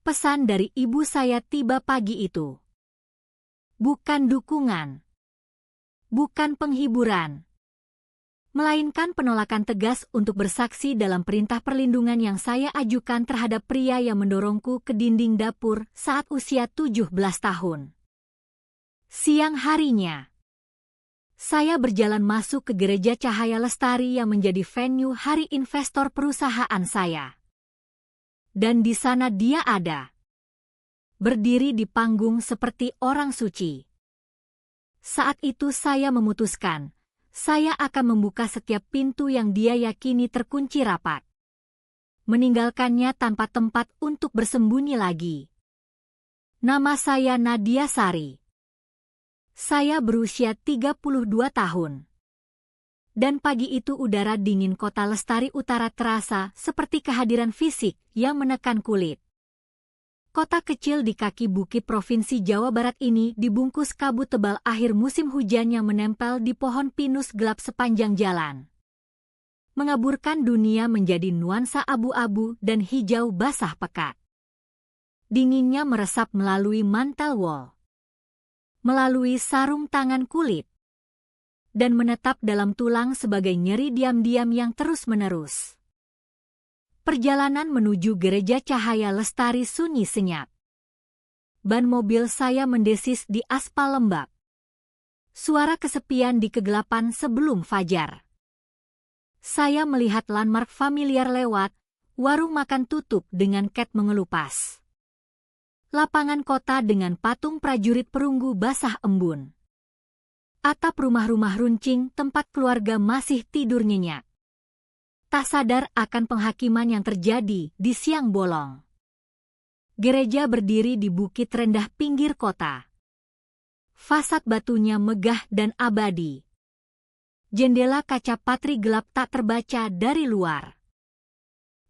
Pesan dari ibu saya tiba pagi itu. Bukan dukungan. Bukan penghiburan. Melainkan penolakan tegas untuk bersaksi dalam perintah perlindungan yang saya ajukan terhadap pria yang mendorongku ke dinding dapur saat usia 17 tahun. Siang harinya, saya berjalan masuk ke Gereja Cahaya Lestari yang menjadi venue hari investor perusahaan saya. Dan di sana dia ada, berdiri di panggung seperti orang suci. Saat itu saya memutuskan, saya akan membuka setiap pintu yang dia yakini terkunci rapat. Meninggalkannya tanpa tempat untuk bersembunyi lagi. Nama saya Nadia Sari. Saya berusia 32 tahun. Dan pagi itu udara dingin kota Lestari Utara terasa seperti kehadiran fisik yang menekan kulit. Kota kecil di kaki bukit Provinsi Jawa Barat ini dibungkus kabut tebal akhir musim hujan yang menempel di pohon pinus gelap sepanjang jalan. Mengaburkan dunia menjadi nuansa abu-abu dan hijau basah pekat. Dinginnya meresap melalui mantel wall, melalui sarung tangan kulit, dan menetap dalam tulang sebagai nyeri diam-diam yang terus-menerus. Perjalanan menuju Gereja Cahaya Lestari sunyi senyap. Ban mobil saya mendesis di aspal lembab. Suara kesepian di kegelapan sebelum fajar. Saya melihat landmark familiar lewat, warung makan tutup dengan cat mengelupas. Lapangan kota dengan patung prajurit perunggu basah embun. Atap rumah-rumah runcing tempat keluarga masih tidur nyenyak. Tak sadar akan penghakiman yang terjadi di siang bolong. Gereja berdiri di bukit rendah pinggir kota. Fasad batunya megah dan abadi. Jendela kaca patri gelap tak terbaca dari luar.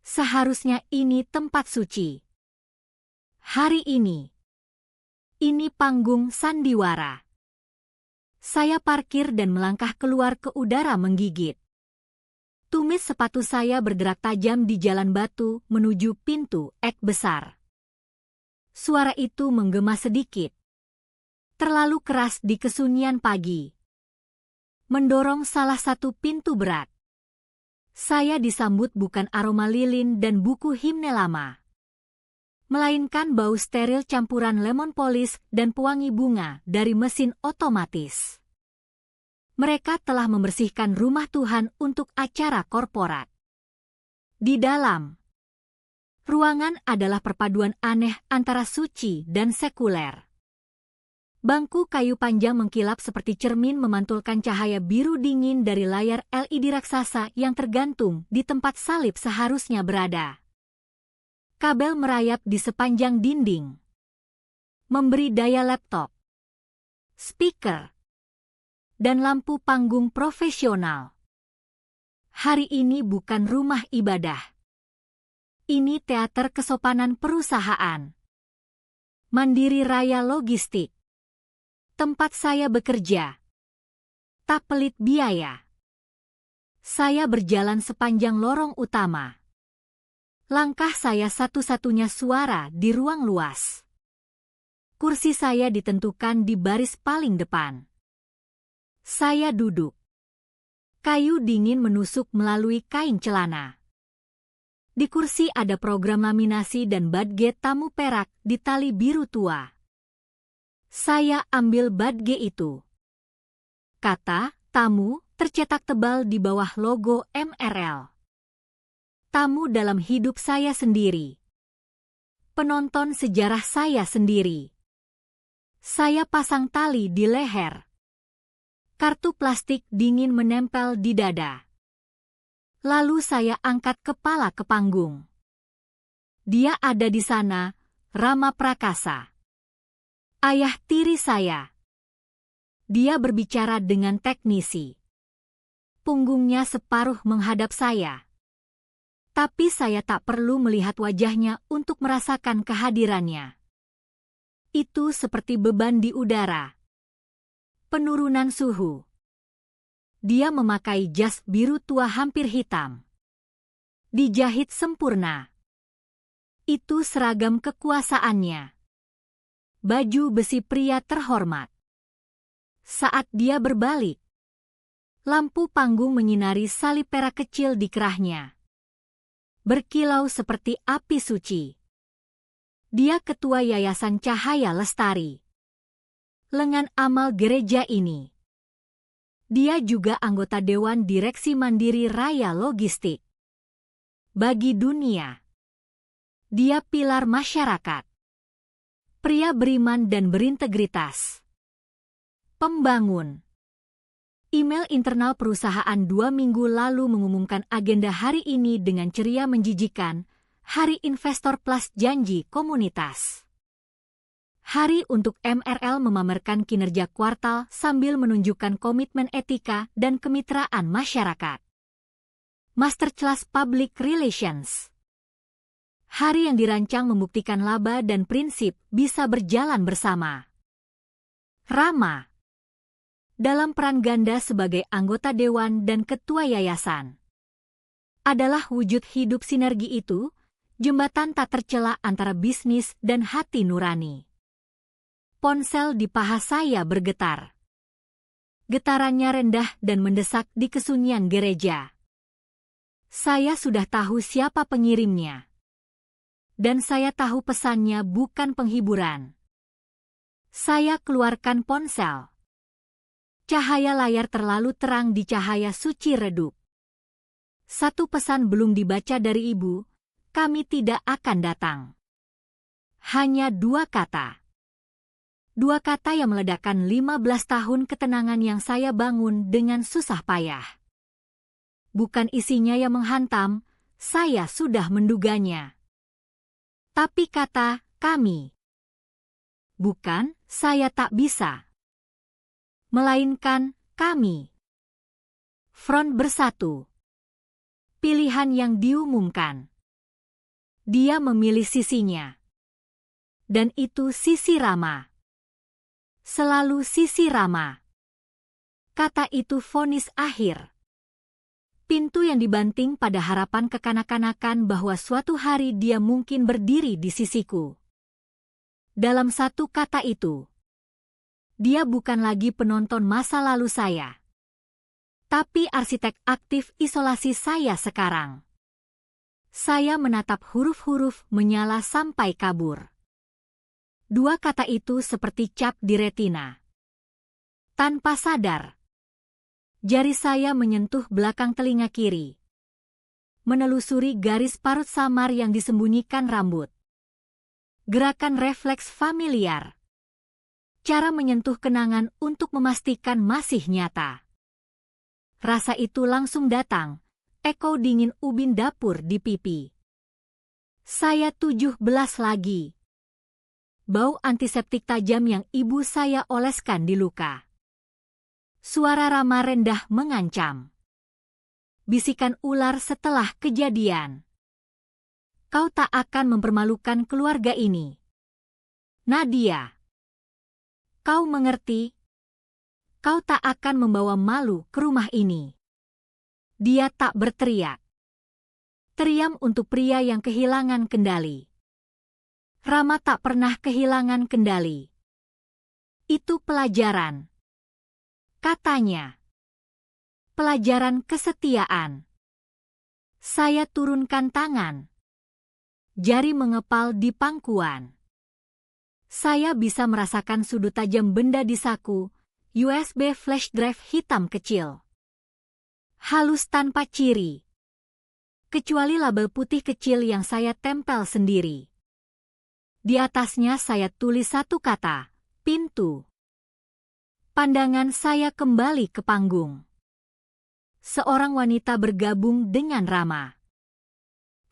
Seharusnya ini tempat suci. Hari ini panggung sandiwara. Saya parkir dan melangkah keluar ke udara menggigit. Tumis sepatu saya bergerak tajam di jalan batu menuju pintu ek besar. Suara itu menggema sedikit. Terlalu keras di kesunyian pagi. Mendorong salah satu pintu berat. Saya disambut bukan aroma lilin dan buku himne lama, melainkan bau steril campuran lemon polish dan pewangi bunga dari mesin otomatis. Mereka telah membersihkan rumah Tuhan untuk acara korporat. Di dalam ruangan adalah perpaduan aneh antara suci dan sekuler. Bangku kayu panjang mengkilap seperti cermin memantulkan cahaya biru dingin dari layar LED raksasa yang tergantung di tempat salib seharusnya berada. Kabel merayap di sepanjang dinding, memberi daya laptop, speaker, dan lampu panggung profesional. Hari ini bukan rumah ibadah. Ini teater kesopanan perusahaan. Mandiri Raya Logistik. Tempat saya bekerja. Tak pelit biaya. Saya berjalan sepanjang lorong utama. Langkah saya satu-satunya suara di ruang luas. Kursi saya ditentukan di baris paling depan. Saya duduk. Kayu dingin menusuk melalui kain celana. Di kursi ada program laminasi dan badge tamu perak di tali biru tua. Saya ambil badge itu. Kata tamu tercetak tebal di bawah logo MRL. Tamu dalam hidup saya sendiri. Penonton sejarah saya sendiri. Saya pasang tali di leher. Kartu plastik dingin menempel di dada. Lalu saya angkat kepala ke panggung. Dia ada di sana, Rama Prakasa. Ayah tiri saya. Dia berbicara dengan teknisi. Punggungnya separuh menghadap saya. Tapi saya tak perlu melihat wajahnya untuk merasakan kehadirannya. Itu seperti beban di udara. Penurunan suhu. Dia memakai jas biru tua hampir hitam. Dijahit sempurna. Itu seragam kekuasaannya. Baju besi pria terhormat. Saat dia berbalik, lampu panggung menyinari salib perak kecil di kerahnya. Berkilau seperti api suci. Dia ketua Yayasan Cahaya Lestari. Lengan amal gereja ini. Dia juga anggota Dewan Direksi Mandiri Raya Logistik. Bagi dunia, dia pilar masyarakat. Pria beriman dan berintegritas. Pembangun. Email internal perusahaan 2 minggu lalu mengumumkan agenda hari ini dengan ceria menjijikan, Hari Investor Plus Janji Komunitas. Hari untuk MRL memamerkan kinerja kuartal sambil menunjukkan komitmen etika dan kemitraan masyarakat. Masterclass Public Relations. Hari yang dirancang membuktikan laba dan prinsip bisa berjalan bersama. Rama. Dalam peran ganda sebagai anggota dewan dan ketua yayasan. Adalah wujud hidup sinergi itu, jembatan tak tercela antara bisnis dan hati nurani. Ponsel di paha saya bergetar. Getarannya rendah dan mendesak di kesunyian gereja. Saya sudah tahu siapa pengirimnya. Dan saya tahu pesannya bukan penghiburan. Saya keluarkan ponsel. Cahaya layar terlalu terang di cahaya suci redup. Satu pesan belum dibaca dari ibu, kami tidak akan datang. Hanya 2 kata. 2 kata yang meledakkan 15 tahun ketenangan yang saya bangun dengan susah payah. Bukan isinya yang menghantam, saya sudah menduganya. Tapi kata kami. Bukan, saya tak bisa. Melainkan kami. Front bersatu. Pilihan yang diumumkan. Dia memilih sisinya. Dan itu sisi Rama. Selalu sisi Rama. Kata itu vonis akhir. Pintu yang dibanting pada harapan kekanak-kanakan bahwa suatu hari dia mungkin berdiri di sisiku. Dalam satu kata itu, dia bukan lagi penonton masa lalu saya, tapi arsitek aktif isolasi saya sekarang. Saya menatap huruf-huruf menyala sampai kabur. 2 kata itu seperti cap di retina. Tanpa sadar, jari saya menyentuh belakang telinga kiri. Menelusuri garis parut samar yang disembunyikan rambut. Gerakan refleks familiar. Cara menyentuh kenangan untuk memastikan masih nyata. Rasa itu langsung datang, eko dingin ubin dapur di pipi. Saya 17 lagi. Bau antiseptik tajam yang ibu saya oleskan di luka. Suara Rama rendah mengancam. Bisikan ular setelah kejadian. Kau tak akan mempermalukan keluarga ini. Nadia. Kau mengerti? Kau tak akan membawa malu ke rumah ini. Dia tak berteriak. Teriam untuk pria yang kehilangan kendali. Rama tak pernah kehilangan kendali. Itu pelajaran. Katanya. Pelajaran kesetiaan. Saya turunkan tangan. Jari mengepal di pangkuan. Saya bisa merasakan sudut tajam benda di saku, USB flash drive hitam kecil. Halus tanpa ciri. Kecuali label putih kecil yang saya tempel sendiri. Di atasnya saya tulis 1 kata, pintu. Pandangan saya kembali ke panggung. Seorang wanita bergabung dengan Rama.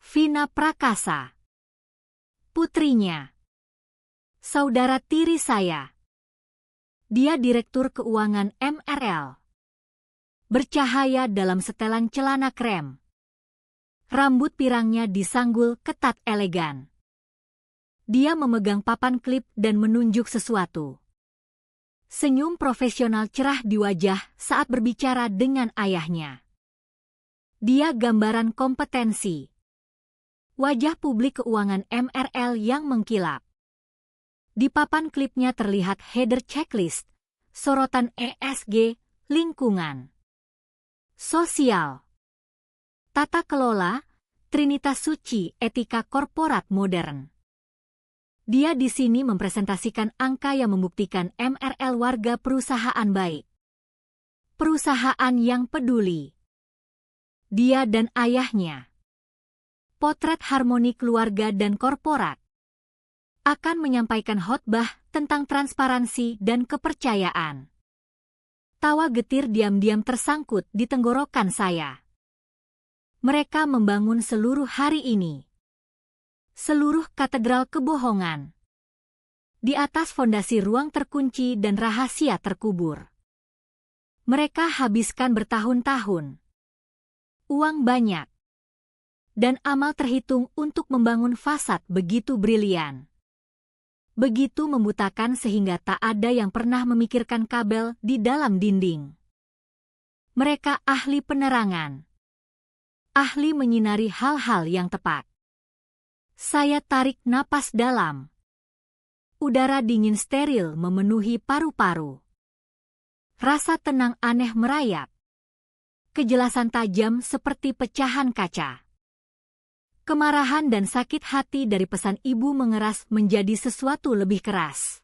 Vina Prakasa. Putrinya. Saudara tiri saya. Dia direktur keuangan MRL. Bercahaya dalam setelan celana krem. Rambut pirangnya disanggul ketat elegan. Dia memegang papan klip dan menunjuk sesuatu. Senyum profesional cerah di wajah saat berbicara dengan ayahnya. Dia gambaran kompetensi. Wajah publik keuangan MRL yang mengkilap. Di papan klipnya terlihat header checklist, sorotan ESG, lingkungan, sosial, tata kelola, trinitas suci etika korporat modern. Dia di sini mempresentasikan angka yang membuktikan MRL warga perusahaan baik. Perusahaan yang peduli. Dia dan ayahnya. Potret harmoni keluarga dan korporat. Akan menyampaikan khotbah tentang transparansi dan kepercayaan. Tawa getir diam-diam tersangkut di tenggorokan saya. Mereka membangun seluruh hari ini. Seluruh katedral kebohongan. Di atas fondasi ruang terkunci dan rahasia terkubur. Mereka habiskan bertahun-tahun. Uang banyak. Dan amal terhitung untuk membangun fasad begitu brilian. Begitu membutakan sehingga tak ada yang pernah memikirkan kabel di dalam dinding. Mereka ahli penerangan. Ahli menyinari hal-hal yang tepat. Saya tarik napas dalam. Udara dingin steril memenuhi paru-paru. Rasa tenang aneh merayap. Kejelasan tajam seperti pecahan kaca. Kemarahan dan sakit hati dari pesan ibu mengeras menjadi sesuatu lebih keras.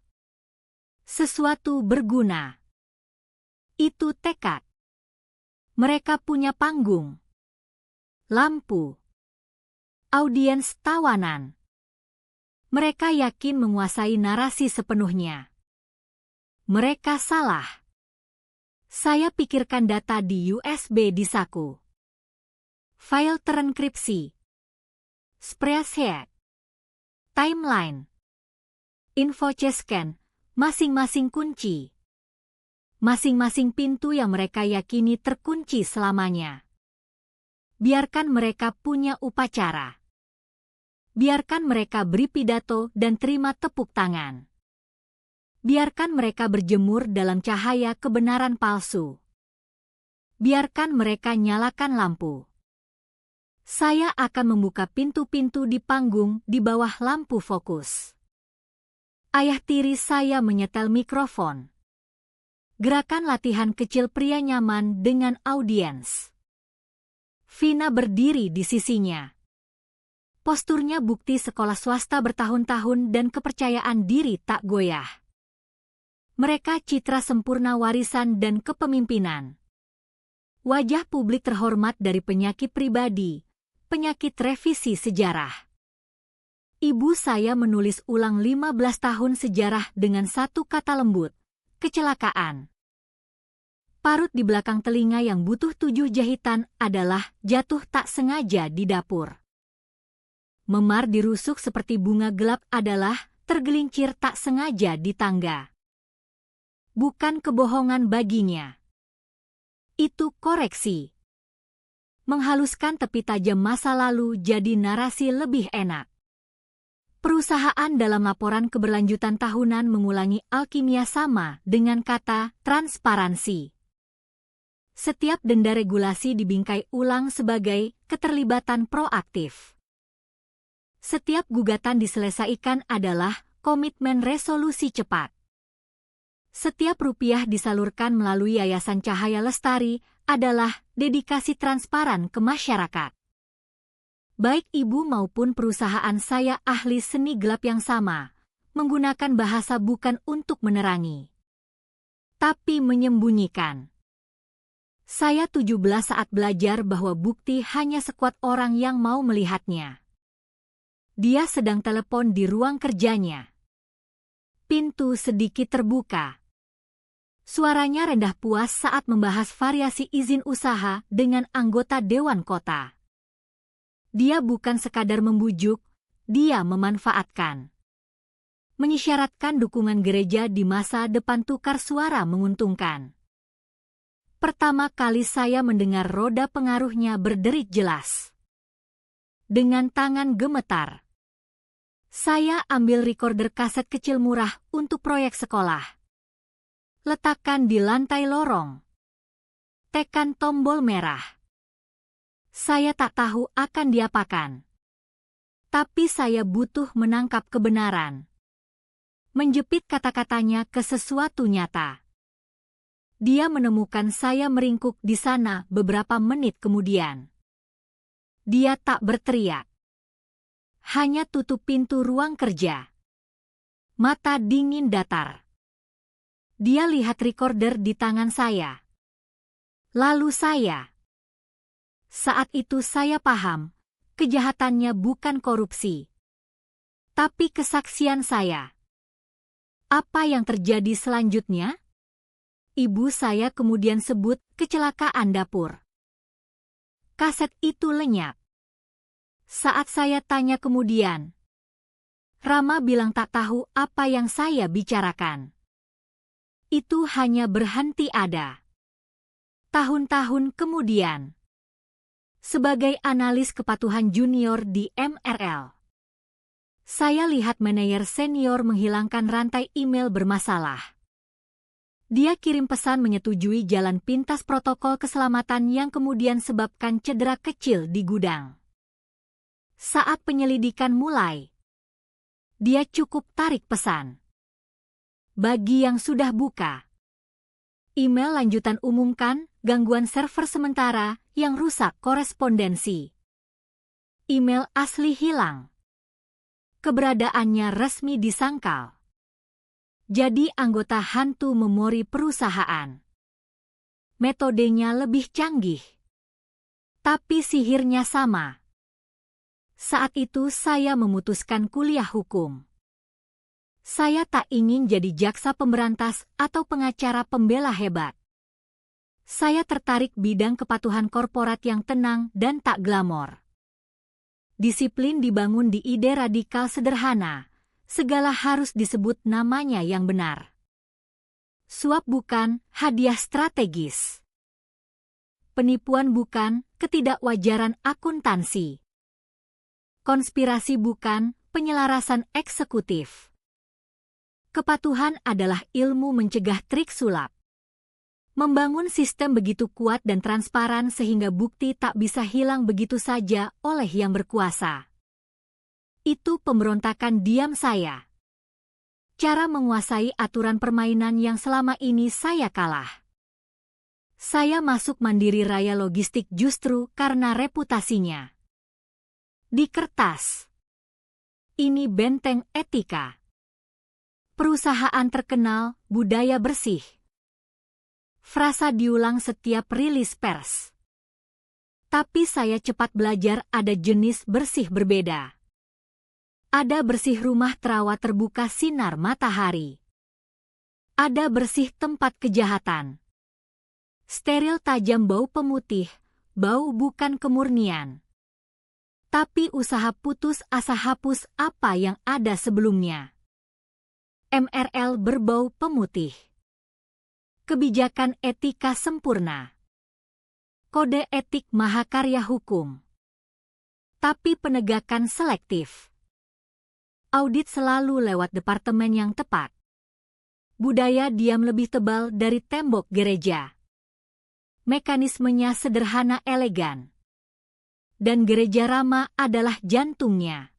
Sesuatu berguna. Itu tekad. Mereka punya panggung. Lampu. Audiens tawanan. Mereka yakin menguasai narasi sepenuhnya. Mereka salah. Saya pikirkan data di USB di saku. File terenkripsi. Spreadsheet. Timeline. Info C-scan, masing-masing kunci. Masing-masing pintu yang mereka yakini terkunci selamanya. Biarkan mereka punya upacara. Biarkan mereka beri pidato dan terima tepuk tangan. Biarkan mereka berjemur dalam cahaya kebenaran palsu. Biarkan mereka nyalakan lampu. Saya akan membuka pintu-pintu di panggung di bawah lampu fokus. Ayah tiri saya menyetel mikrofon. Gerakan latihan kecil pria nyaman dengan audiens. Vina berdiri di sisinya. Posturnya bukti sekolah swasta bertahun-tahun dan kepercayaan diri tak goyah. Mereka citra sempurna warisan dan kepemimpinan. Wajah publik terhormat dari penyakit pribadi, penyakit revisi sejarah. Ibu saya menulis ulang 15 tahun sejarah dengan satu kata lembut, kecelakaan. Parut di belakang telinga yang butuh 7 jahitan adalah jatuh tak sengaja di dapur. Memar dirusuk seperti bunga gelap adalah tergelincir tak sengaja di tangga. Bukan kebohongan baginya. Itu koreksi. Menghaluskan tepi tajam masa lalu jadi narasi lebih enak. Perusahaan dalam laporan keberlanjutan tahunan mengulangi alkimia sama dengan kata transparansi. Setiap denda regulasi dibingkai ulang sebagai keterlibatan proaktif. Setiap gugatan diselesaikan adalah komitmen resolusi cepat. Setiap rupiah disalurkan melalui Yayasan Cahaya Lestari adalah dedikasi transparan ke masyarakat. Baik ibu maupun perusahaan saya ahli seni gelap yang sama, menggunakan bahasa bukan untuk menerangi, tapi menyembunyikan. Saya 17 saat belajar bahwa bukti hanya sekuat orang yang mau melihatnya. Dia sedang telepon di ruang kerjanya. Pintu sedikit terbuka. Suaranya rendah puas saat membahas variasi izin usaha dengan anggota Dewan Kota. Dia bukan sekadar membujuk, dia memanfaatkan. Menyisyaratkan dukungan gereja di masa depan tukar suara menguntungkan. Pertama kali saya mendengar roda pengaruhnya berderit jelas. Dengan tangan gemetar. Saya ambil recorder kaset kecil murah untuk proyek sekolah. Letakkan di lantai lorong. Tekan tombol merah. Saya tak tahu akan diapakan. Tapi saya butuh menangkap kebenaran. Menjepit kata-katanya ke sesuatu nyata. Dia menemukan saya meringkuk di sana beberapa menit kemudian. Dia tak berteriak. Hanya tutup pintu ruang kerja. Mata dingin datar. Dia lihat recorder di tangan saya. Lalu saya. Saat itu saya paham, kejahatannya bukan korupsi. Tapi kesaksian saya. Apa yang terjadi selanjutnya? Ibu saya kemudian sebut kecelakaan dapur. Kaset itu lenyap. Saat saya tanya kemudian, Rama bilang tak tahu apa yang saya bicarakan. Itu hanya berhenti ada. Tahun-tahun kemudian, sebagai analis kepatuhan junior di MRL, saya lihat manajer senior menghilangkan rantai email bermasalah. Dia kirim pesan menyetujui jalan pintas protokol keselamatan yang kemudian sebabkan cedera kecil di gudang. Saat penyelidikan mulai, dia cukup tarik pesan. Bagi yang sudah buka, email lanjutan umumkan gangguan server sementara yang rusak korespondensi. Email asli hilang. Keberadaannya resmi disangkal. Jadi anggota hantu memori perusahaan. Metodenya lebih canggih. Tapi sihirnya sama. Saat itu saya memutuskan kuliah hukum. Saya tak ingin jadi jaksa pemberantas atau pengacara pembela hebat. Saya tertarik bidang kepatuhan korporat yang tenang dan tak glamor. Disiplin dibangun di ide radikal sederhana. Segala harus disebut namanya yang benar. Suap bukan hadiah strategis. Penipuan bukan ketidakwajaran akuntansi. Konspirasi bukan penyelarasan eksekutif. Kepatuhan adalah ilmu mencegah trik sulap. Membangun sistem begitu kuat dan transparan sehingga bukti tak bisa hilang begitu saja oleh yang berkuasa. Itu pemberontakan diam saya. Cara menguasai aturan permainan yang selama ini saya kalah. Saya masuk Mandiri Raya Logistik justru karena reputasinya. Di kertas. Ini benteng etika. Perusahaan terkenal, budaya bersih. Frasa diulang setiap rilis pers. Tapi saya cepat belajar ada jenis bersih berbeda. Ada bersih rumah terawat terbuka sinar matahari. Ada bersih tempat kejahatan. Steril tajam bau pemutih, bau bukan kemurnian. Tapi usaha putus asa hapus apa yang ada sebelumnya. MRL berbau pemutih. Kebijakan etika sempurna. Kode etik mahakarya hukum. Tapi penegakan selektif. Audit selalu lewat departemen yang tepat. Budaya diam lebih tebal dari tembok gereja. Mekanismenya sederhana elegan. Dan gereja Rama adalah jantungnya.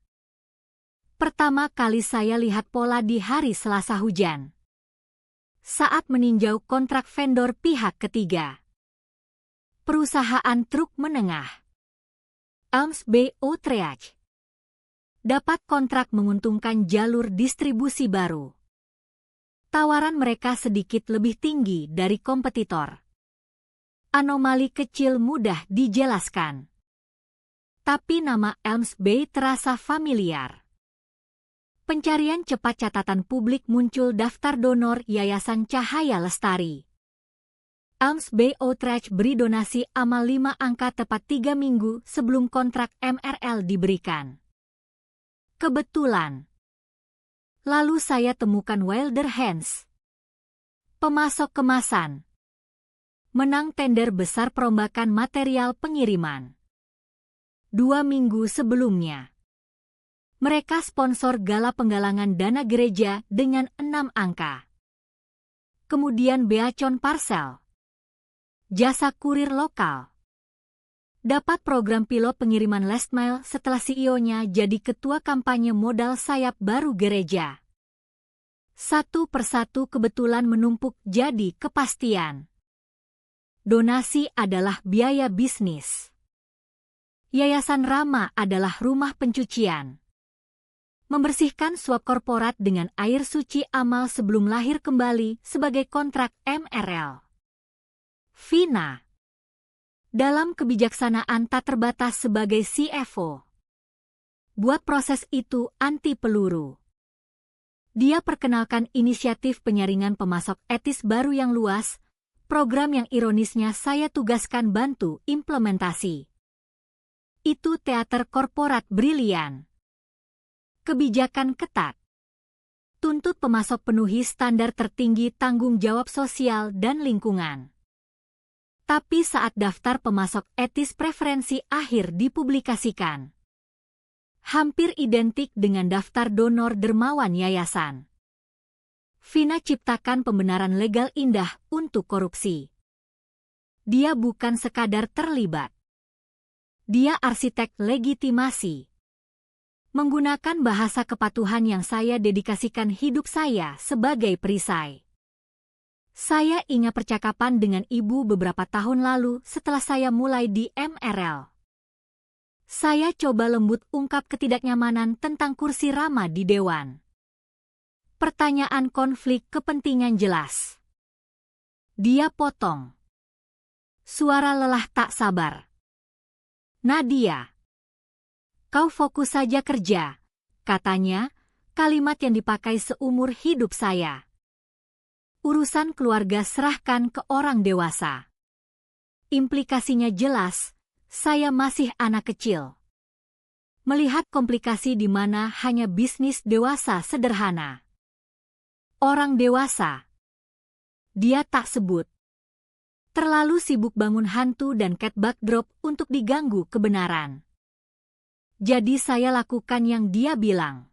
Pertama kali saya lihat pola di hari Selasa hujan. Saat meninjau kontrak vendor pihak ketiga. Perusahaan truk menengah. Elms B.O. Treach. Dapat kontrak menguntungkan jalur distribusi baru. Tawaran mereka sedikit lebih tinggi dari kompetitor. Anomali kecil mudah dijelaskan. Tapi nama Elms Bay terasa familiar. Pencarian cepat catatan publik muncul daftar donor Yayasan Cahaya Lestari. Elms Bay Outreach beri donasi amal 5 angka tepat 3 minggu sebelum kontrak MRL diberikan. Kebetulan. Lalu saya temukan Wilder Hands. Pemasok kemasan. Menang tender besar perombakan material pengiriman. 2 minggu sebelumnya. Mereka sponsor gala penggalangan dana gereja dengan 6 angka. Kemudian Beacon Parcel. Jasa kurir lokal. Dapat program pilot pengiriman last mile setelah CEO-nya jadi ketua kampanye modal sayap baru gereja. Satu persatu kebetulan menumpuk jadi kepastian. Donasi adalah biaya bisnis. Yayasan Rama adalah rumah pencucian. Membersihkan suap korporat dengan air suci amal sebelum lahir kembali sebagai kontrak MRL. Vina. Dalam kebijaksanaan tak terbatas sebagai CFO. Buat proses itu anti peluru. Dia perkenalkan inisiatif penyaringan pemasok etis baru yang luas, program yang ironisnya saya tugaskan bantu implementasi. Itu teater korporat brilian. Kebijakan ketat. Tuntut pemasok penuhi standar tertinggi tanggung jawab sosial dan lingkungan. Tapi saat daftar pemasok etis preferensi akhir dipublikasikan, hampir identik dengan daftar donor dermawan yayasan. Vina ciptakan pembenaran legal indah untuk korupsi. Dia bukan sekadar terlibat. Dia arsitek legitimasi. Menggunakan bahasa kepatuhan yang saya dedikasikan hidup saya sebagai perisai. Saya ingat percakapan dengan ibu beberapa tahun lalu setelah saya mulai di MRL. Saya coba lembut ungkap ketidaknyamanan tentang kursi Rama di Dewan. Pertanyaan konflik kepentingan jelas. Dia potong. Suara lelah tak sabar. Nadia. Kau fokus saja kerja, katanya, kalimat yang dipakai seumur hidup saya. Urusan keluarga serahkan ke orang dewasa. Implikasinya jelas, saya masih anak kecil. Melihat komplikasi di mana hanya bisnis dewasa sederhana. Orang dewasa. Dia tak sebut. Terlalu sibuk bangun hantu dan cat backdrop untuk diganggu kebenaran. Jadi saya lakukan yang dia bilang.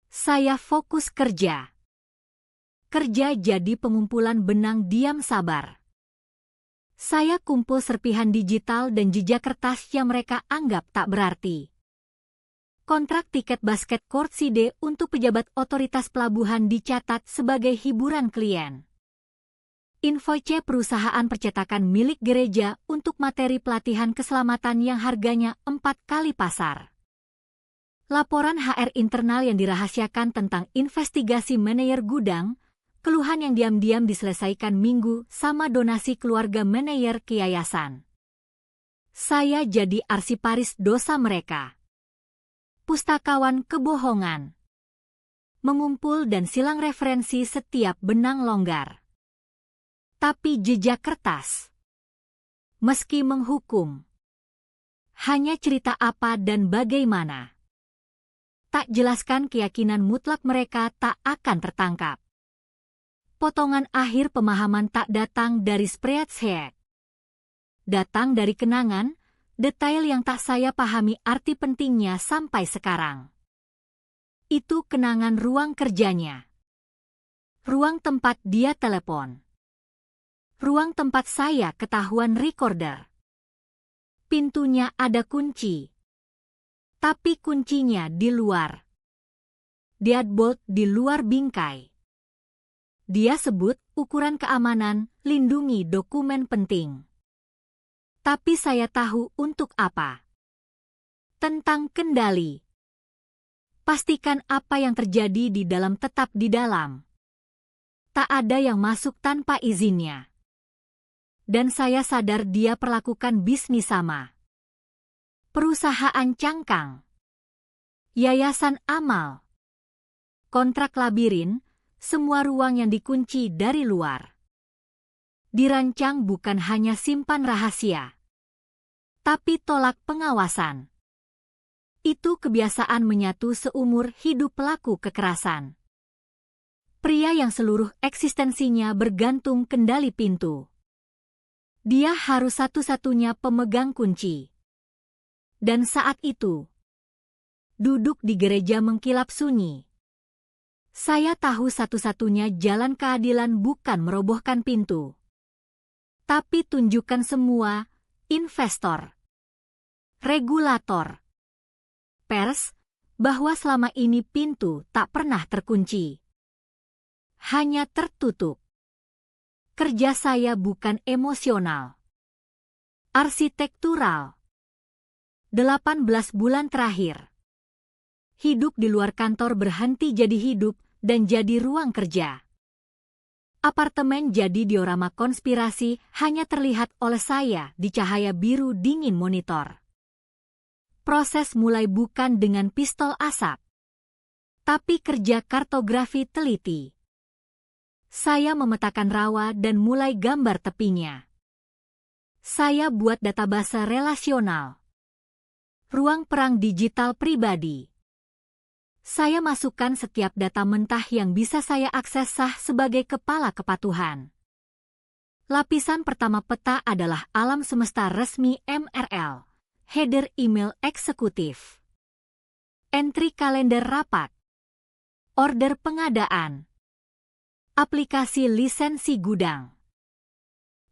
Saya fokus kerja. Kerja jadi pengumpulan benang diam sabar. Saya kumpul serpihan digital dan jejak kertas yang mereka anggap tak berarti. Kontrak tiket basket courtside untuk pejabat otoritas pelabuhan dicatat sebagai hiburan klien. Invoice perusahaan percetakan milik gereja untuk materi pelatihan keselamatan yang harganya 4 kali pasar. Laporan HR internal yang dirahasiakan tentang investigasi manajer gudang, keluhan yang diam-diam diselesaikan minggu sama donasi keluarga manajer ke yayasan. Saya jadi arsiparis dosa mereka. Pustakawan kebohongan. Mengumpul dan silang referensi setiap benang longgar. Tapi jejak kertas. Meski menghukum. Hanya cerita apa dan bagaimana. Tak jelaskan keyakinan mutlak mereka tak akan tertangkap. Potongan akhir pemahaman tak datang dari spreadsheet. Datang dari kenangan, detail yang tak saya pahami arti pentingnya sampai sekarang. Itu kenangan ruang kerjanya. Ruang tempat dia telepon. Ruang tempat saya ketahuan recorder. Pintunya ada kunci. Tapi kuncinya di luar. Deadbolt di luar bingkai. Dia sebut ukuran keamanan, lindungi dokumen penting. Tapi saya tahu untuk apa. Tentang kendali. Pastikan apa yang terjadi di dalam tetap di dalam. Tak ada yang masuk tanpa izinnya. Dan saya sadar dia perlakukan bisnis sama. Perusahaan cangkang. Yayasan amal. Kontrak labirin. Semua ruang yang dikunci dari luar. Dirancang bukan hanya simpan rahasia, tapi tolak pengawasan. Itu kebiasaan menyatu seumur hidup pelaku kekerasan. Pria yang seluruh eksistensinya bergantung kendali pintu. Dia harus satu-satunya pemegang kunci. Dan saat itu, duduk di gereja mengkilap sunyi. Saya tahu satu-satunya jalan keadilan bukan merobohkan pintu. Tapi tunjukkan semua investor. regulator. Pers, bahwa selama ini pintu tak pernah terkunci. Hanya tertutup. Kerja saya bukan emosional. Arsitektural. 18 bulan terakhir. Hidup di luar kantor berhenti jadi hidup dan jadi ruang kerja. Apartemen jadi diorama konspirasi hanya terlihat oleh saya di cahaya biru dingin monitor. Proses mulai bukan dengan pistol asap, tapi kerja kartografi teliti. Saya memetakan rawa dan mulai gambar tepinya. Saya buat database relasional. Ruang perang digital pribadi. Saya masukkan setiap data mentah yang bisa saya akses sah sebagai kepala kepatuhan. Lapisan pertama peta adalah alam semesta resmi MRL, header email eksekutif, entry kalender rapat, order pengadaan, aplikasi lisensi gudang.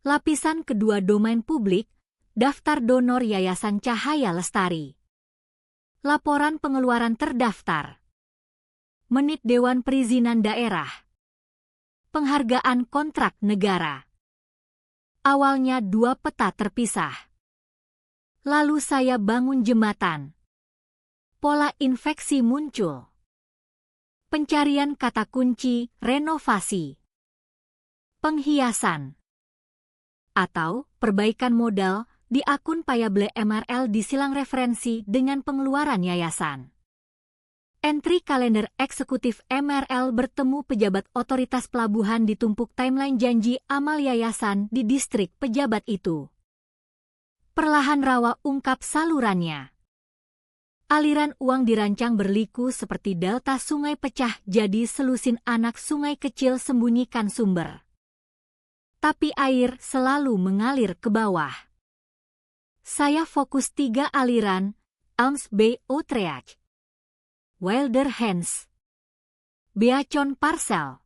Lapisan kedua domain publik, daftar donor Yayasan Cahaya Lestari. Laporan pengeluaran terdaftar. Menit Dewan Perizinan Daerah. Penghargaan kontrak negara. Awalnya 2 peta terpisah. Lalu saya bangun jembatan. Pola infeksi muncul. Pencarian kata kunci, renovasi. Penghiasan. Atau perbaikan modal di akun payable MRL disilang referensi dengan pengeluaran yayasan. Entry kalender eksekutif MRL bertemu pejabat otoritas pelabuhan ditumpuk timeline janji amal yayasan di distrik pejabat itu. Perlahan rawa ungkap salurannya. Aliran uang dirancang berliku seperti delta sungai pecah jadi selusin anak sungai kecil sembunyikan sumber. Tapi air selalu mengalir ke bawah. Saya fokus 3 aliran, Elms Bay Outreach, Wilder Hands, Beacon Parcel.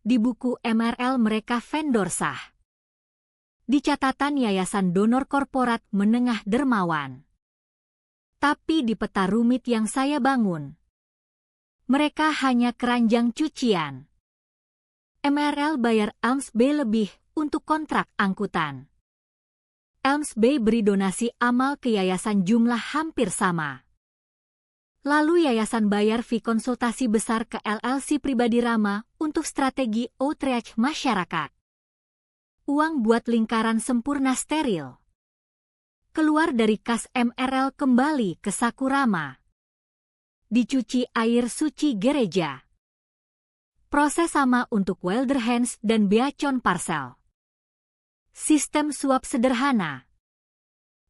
Di buku MRL mereka vendor sah. Di catatan Yayasan Donor Korporat Menengah Dermawan. Tapi di peta rumit yang saya bangun, mereka hanya keranjang cucian. MRL bayar Elms Bay lebih untuk kontrak angkutan. Elms Bay beri donasi amal ke yayasan jumlah hampir sama. Lalu yayasan bayar fee konsultasi besar ke LLC Pribadi Rama untuk strategi outreach masyarakat. Uang buat lingkaran sempurna steril. Keluar dari kas MRL kembali ke Sakurama. Dicuci air suci gereja. Proses sama untuk Wilder Hands dan Beacon Parcel. Sistem suap sederhana.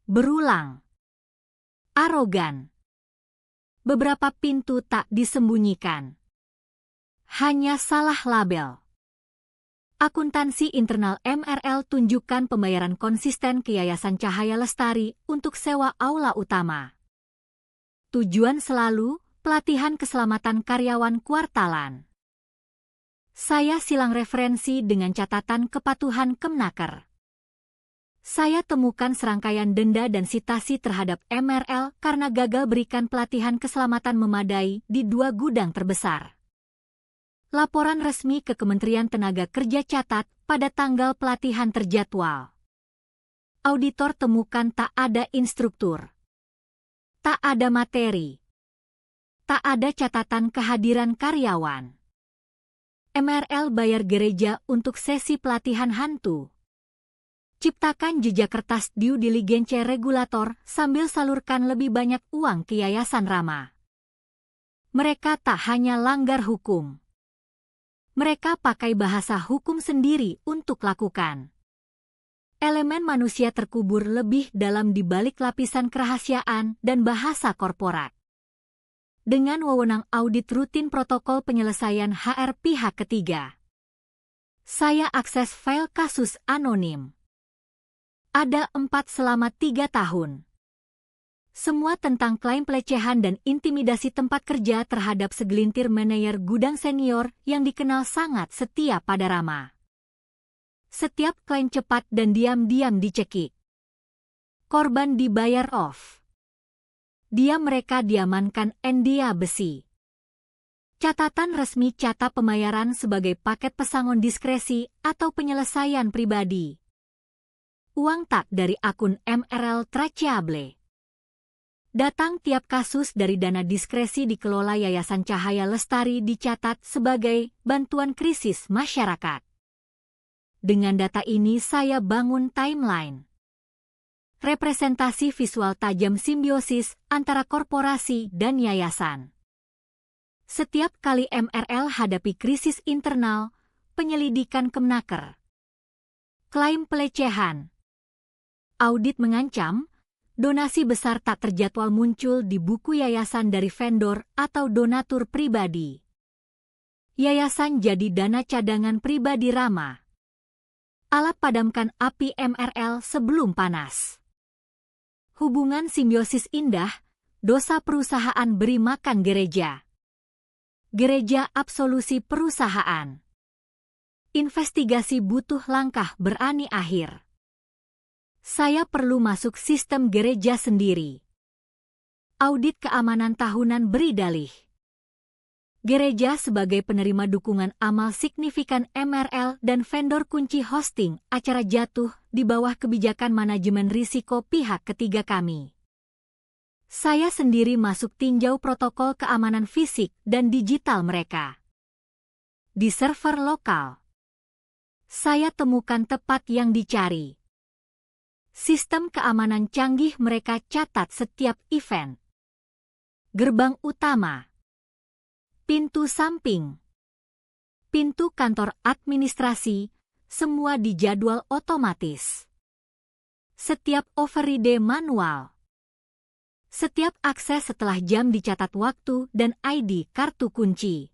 Berulang. Arogan. Beberapa pintu tak disembunyikan. Hanya salah label. Akuntansi internal MRL tunjukkan pembayaran konsisten ke Yayasan Cahaya Lestari untuk sewa aula utama. Tujuan selalu pelatihan keselamatan karyawan kuartalan. Saya silang referensi dengan catatan kepatuhan Kemnaker. Saya temukan serangkaian denda dan sitasi terhadap MRL karena gagal berikan pelatihan keselamatan memadai di 2 gudang terbesar. Laporan resmi ke Kementerian Tenaga Kerja catat pada tanggal pelatihan terjadwal. Auditor temukan tak ada instruktur. Tak ada materi. Tak ada catatan kehadiran karyawan. MRL bayar gereja untuk sesi pelatihan hantu. Ciptakan jejak kertas due diligence regulator sambil salurkan lebih banyak uang ke Yayasan Rama. Mereka tak hanya langgar hukum. Mereka pakai bahasa hukum sendiri untuk lakukan. Elemen manusia terkubur lebih dalam di balik lapisan kerahasiaan dan bahasa korporat. Dengan wewenang audit rutin protokol penyelesaian HR pihak ketiga. Saya akses file kasus anonim. Ada 4 selama 3 tahun. Semua tentang klaim pelecehan dan intimidasi tempat kerja terhadap segelintir manajer gudang senior yang dikenal sangat setia pada Rama. Setiap klaim cepat dan diam-diam dicekik. Korban dibayar off. Mereka diamankan NDA besi. Catatan resmi catat pembayaran sebagai paket pesangon diskresi atau penyelesaian pribadi. Uang tak dari akun MRL traceable. Datang tiap kasus dari dana diskresi dikelola Yayasan Cahaya Lestari dicatat sebagai bantuan krisis masyarakat. Dengan data ini saya bangun timeline. Representasi visual tajam simbiosis antara korporasi dan yayasan. Setiap kali MRL hadapi krisis internal, penyelidikan Kemnaker, klaim pelecehan, audit mengancam, donasi besar tak terjadwal muncul di buku yayasan dari vendor atau donatur pribadi. Yayasan jadi dana cadangan pribadi Rama. Alat padamkan api MRL sebelum panas. Hubungan simbiosis indah, dosa perusahaan beri makan gereja. Gereja absolusi perusahaan. Investigasi butuh langkah berani akhir. Saya perlu masuk sistem gereja sendiri. Audit keamanan tahunan beri dalih. Gereja sebagai penerima dukungan amal signifikan MRL dan vendor kunci hosting acara jatuh di bawah kebijakan manajemen risiko pihak ketiga kami. Saya sendiri masuk tinjau protokol keamanan fisik dan digital mereka. Di server lokal, saya temukan tepat yang dicari. Sistem keamanan canggih mereka catat setiap event. Gerbang utama. Pintu samping, pintu kantor administrasi, semua dijadwal otomatis. Setiap override manual. Setiap akses setelah jam dicatat waktu dan ID kartu kunci.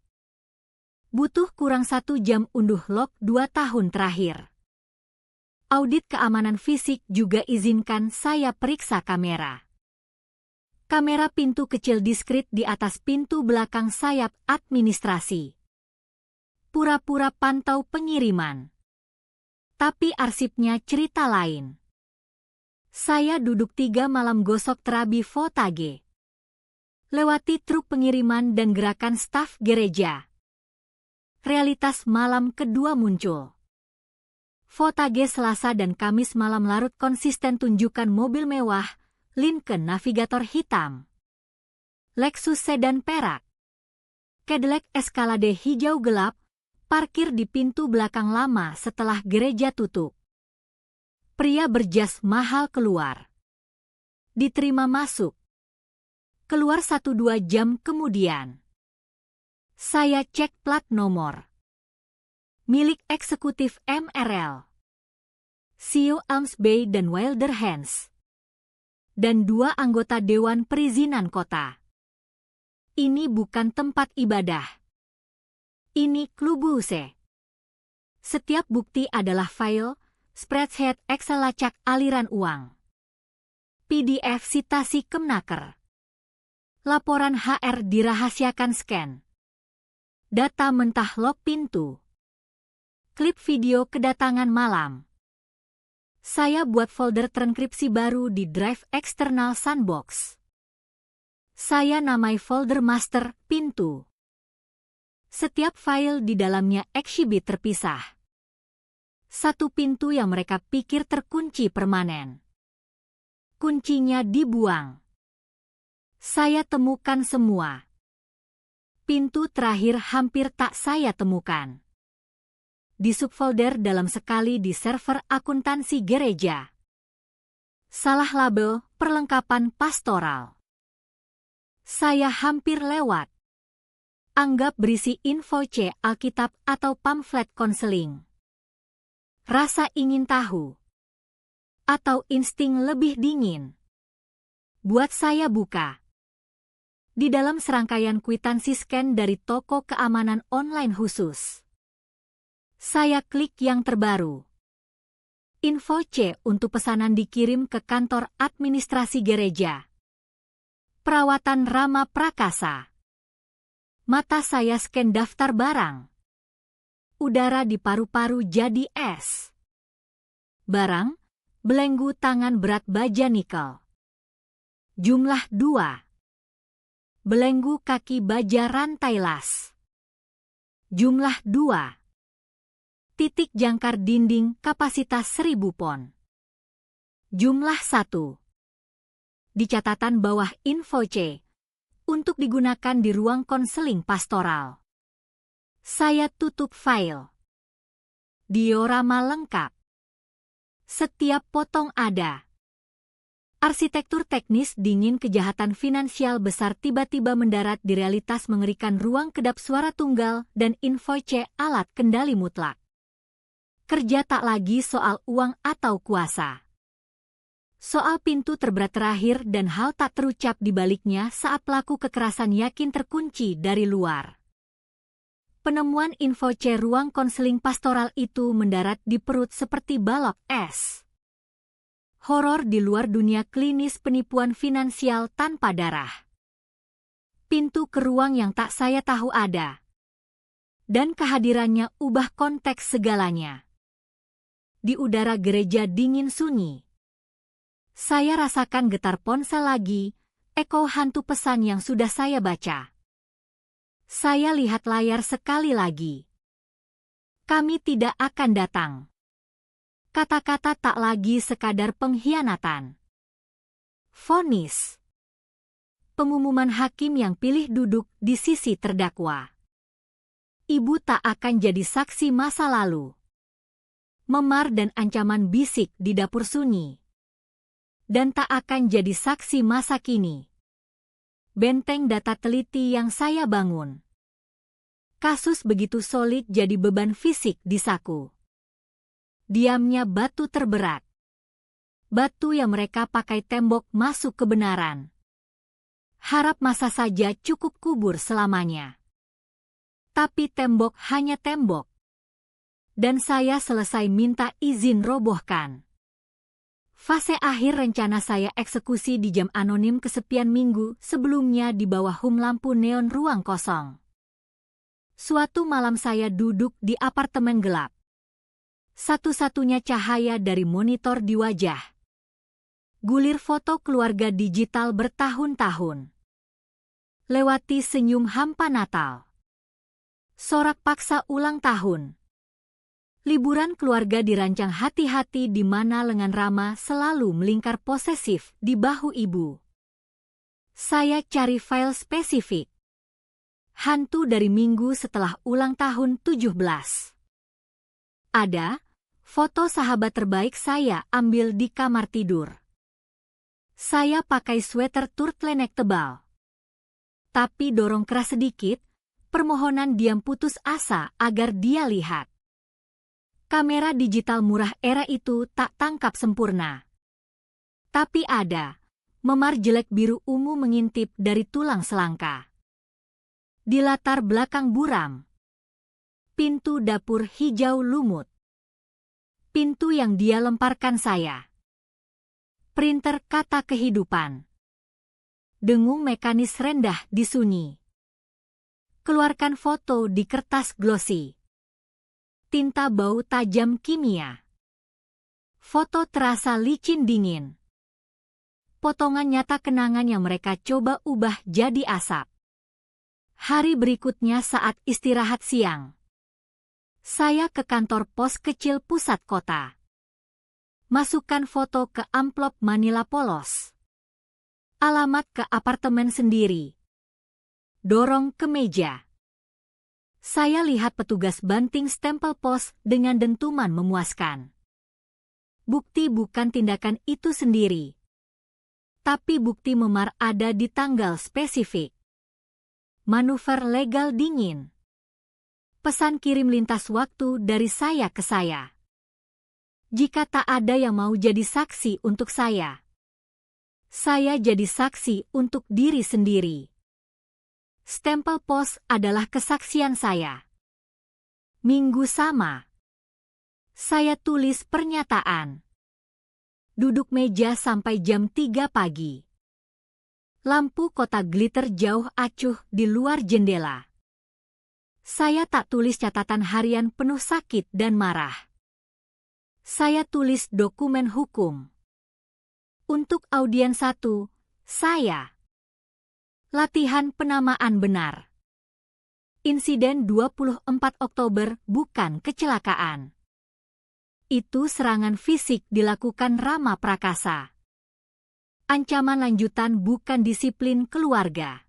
Butuh kurang 1 jam unduh log 2 tahun terakhir. Audit keamanan fisik juga izinkan saya periksa kamera. Kamera pintu kecil diskret di atas pintu belakang sayap administrasi. Pura-pura pantau pengiriman. Tapi arsipnya cerita lain. Saya duduk 3 malam gosok terabi Votage. Lewati truk pengiriman dan gerakan staf gereja. Realitas malam kedua muncul. Votage Selasa dan Kamis malam larut konsisten tunjukkan mobil mewah, Lincoln Navigator hitam, Lexus sedan perak, Cadillac Escalade hijau gelap, parkir di pintu belakang lama setelah gereja tutup. Pria berjas mahal keluar. Diterima masuk. Keluar 1-2 jam kemudian. Saya cek plat nomor. Milik eksekutif MRL. CEO Elms Bay dan Wilder Hands. Dan 2 anggota Dewan Perizinan Kota. Ini bukan tempat ibadah. Ini klubuse. Setiap bukti adalah file, spreadsheet Excel lacak aliran uang. PDF sitasi Kemnaker. Laporan HR dirahasiakan scan. Data mentah log pintu. Klip video kedatangan malam. Saya buat folder transkripsi baru di drive eksternal Sandbox. Saya namai folder master pintu. Setiap file di dalamnya exhibit terpisah. Satu pintu yang mereka pikir terkunci permanen. Kuncinya dibuang. Saya temukan semua. Pintu terakhir hampir tak saya temukan. Di subfolder dalam sekali di server akuntansi gereja. Salah label, perlengkapan pastoral. Saya hampir lewat. Anggap berisi info C Alkitab atau pamflet konseling. Rasa ingin tahu. Atau insting lebih dingin. Buat saya buka. Di dalam serangkaian kwitansi scan dari toko keamanan online khusus. Saya klik yang terbaru. Info C untuk pesanan dikirim ke kantor administrasi gereja. Perawatan Rama Prakasa. Mata saya scan daftar barang. Udara di paru-paru jadi es. Barang, Belenggu tangan berat baja nikel. Jumlah 2. Belenggu kaki baja rantai las. Jumlah 2. Titik jangkar dinding kapasitas 1000 pon. Jumlah 1. Di catatan bawah info C. Untuk digunakan di ruang konseling pastoral. Saya tutup file. Diorama lengkap. Setiap potong ada. Arsitektur teknis dingin kejahatan finansial besar tiba-tiba mendarat di realitas mengerikan ruang kedap suara tunggal dan info C alat kendali mutlak. Kerja tak lagi soal uang atau kuasa. Soal pintu terberat terakhir dan hal tak terucap di baliknya saat pelaku kekerasan yakin terkunci dari luar. Penemuan info C ruang konseling pastoral itu mendarat di perut seperti balok es. Horor di luar dunia klinis penipuan finansial tanpa darah. Pintu ke ruang yang tak saya tahu ada. Dan kehadirannya ubah konteks segalanya. Di udara gereja dingin sunyi. Saya rasakan getar ponsel lagi, eko hantu pesan yang sudah saya baca. Saya lihat layar sekali lagi. Kami tidak akan datang. Kata-kata tak lagi sekadar pengkhianatan. Vonis. Pengumuman hakim yang pilih duduk di sisi terdakwa. Ibu tak akan jadi saksi masa lalu. Memar dan ancaman bisik di dapur sunyi. Dan tak akan jadi saksi masa kini. Benteng data teliti yang saya bangun. Kasus begitu solid jadi beban fisik di saku. Diamnya batu terberat. Batu yang mereka pakai tembok masuk kebenaran. Harap masa saja cukup kubur selamanya. Tapi tembok hanya tembok. Dan saya selesai minta izin robohkan. Fase akhir rencana saya eksekusi di jam anonim kesepian minggu sebelumnya di bawah lampu neon ruang kosong. Suatu malam saya duduk di apartemen gelap. Satu-satunya cahaya dari monitor di wajah. Gulir foto keluarga digital bertahun-tahun. Lewati senyum hampa Natal. Sorak paksa ulang tahun. Liburan keluarga dirancang hati-hati di mana lengan Rama selalu melingkar posesif di bahu ibu. Saya cari file spesifik. Hantu dari minggu setelah ulang tahun 17. Ada foto sahabat terbaik saya ambil di kamar tidur. Saya pakai sweater turtleneck tebal. Tapi dorong keras sedikit, permohonan diam putus asa agar dia lihat. Kamera digital murah era itu tak tangkap sempurna. Tapi ada, memar jelek biru ungu mengintip dari tulang selangka. Di latar belakang buram. Pintu dapur hijau lumut. Pintu yang dia lemparkan saya. Printer kata kehidupan. Dengung mekanis rendah di sunyi. Keluarkan foto di kertas glossy. Tinta bau tajam kimia. Foto terasa licin dingin. Potongan nyata kenangan yang mereka coba ubah jadi asap. Hari berikutnya saat istirahat siang. Saya ke kantor pos kecil pusat kota. Masukkan foto ke amplop manila polos. Alamat ke apartemen sendiri. Dorong ke meja. Saya lihat petugas banting stempel pos dengan dentuman memuaskan. Bukti bukan tindakan itu sendiri. Tapi bukti memar ada di tanggal spesifik. Manuver legal dingin. Pesan kirim lintas waktu dari saya ke saya. Jika tak ada yang mau jadi saksi untuk saya jadi saksi untuk diri sendiri. Stempel pos adalah kesaksian saya. Minggu sama. Saya tulis pernyataan. Duduk meja sampai jam 3 pagi. Lampu kota glitter jauh acuh di luar jendela. Saya tak tulis catatan harian penuh sakit dan marah. Saya tulis dokumen hukum. Untuk audien 1, saya. Latihan penamaan benar. Insiden 24 Oktober bukan kecelakaan. Itu serangan fisik dilakukan Rama Prakasa. Ancaman lanjutan bukan disiplin keluarga.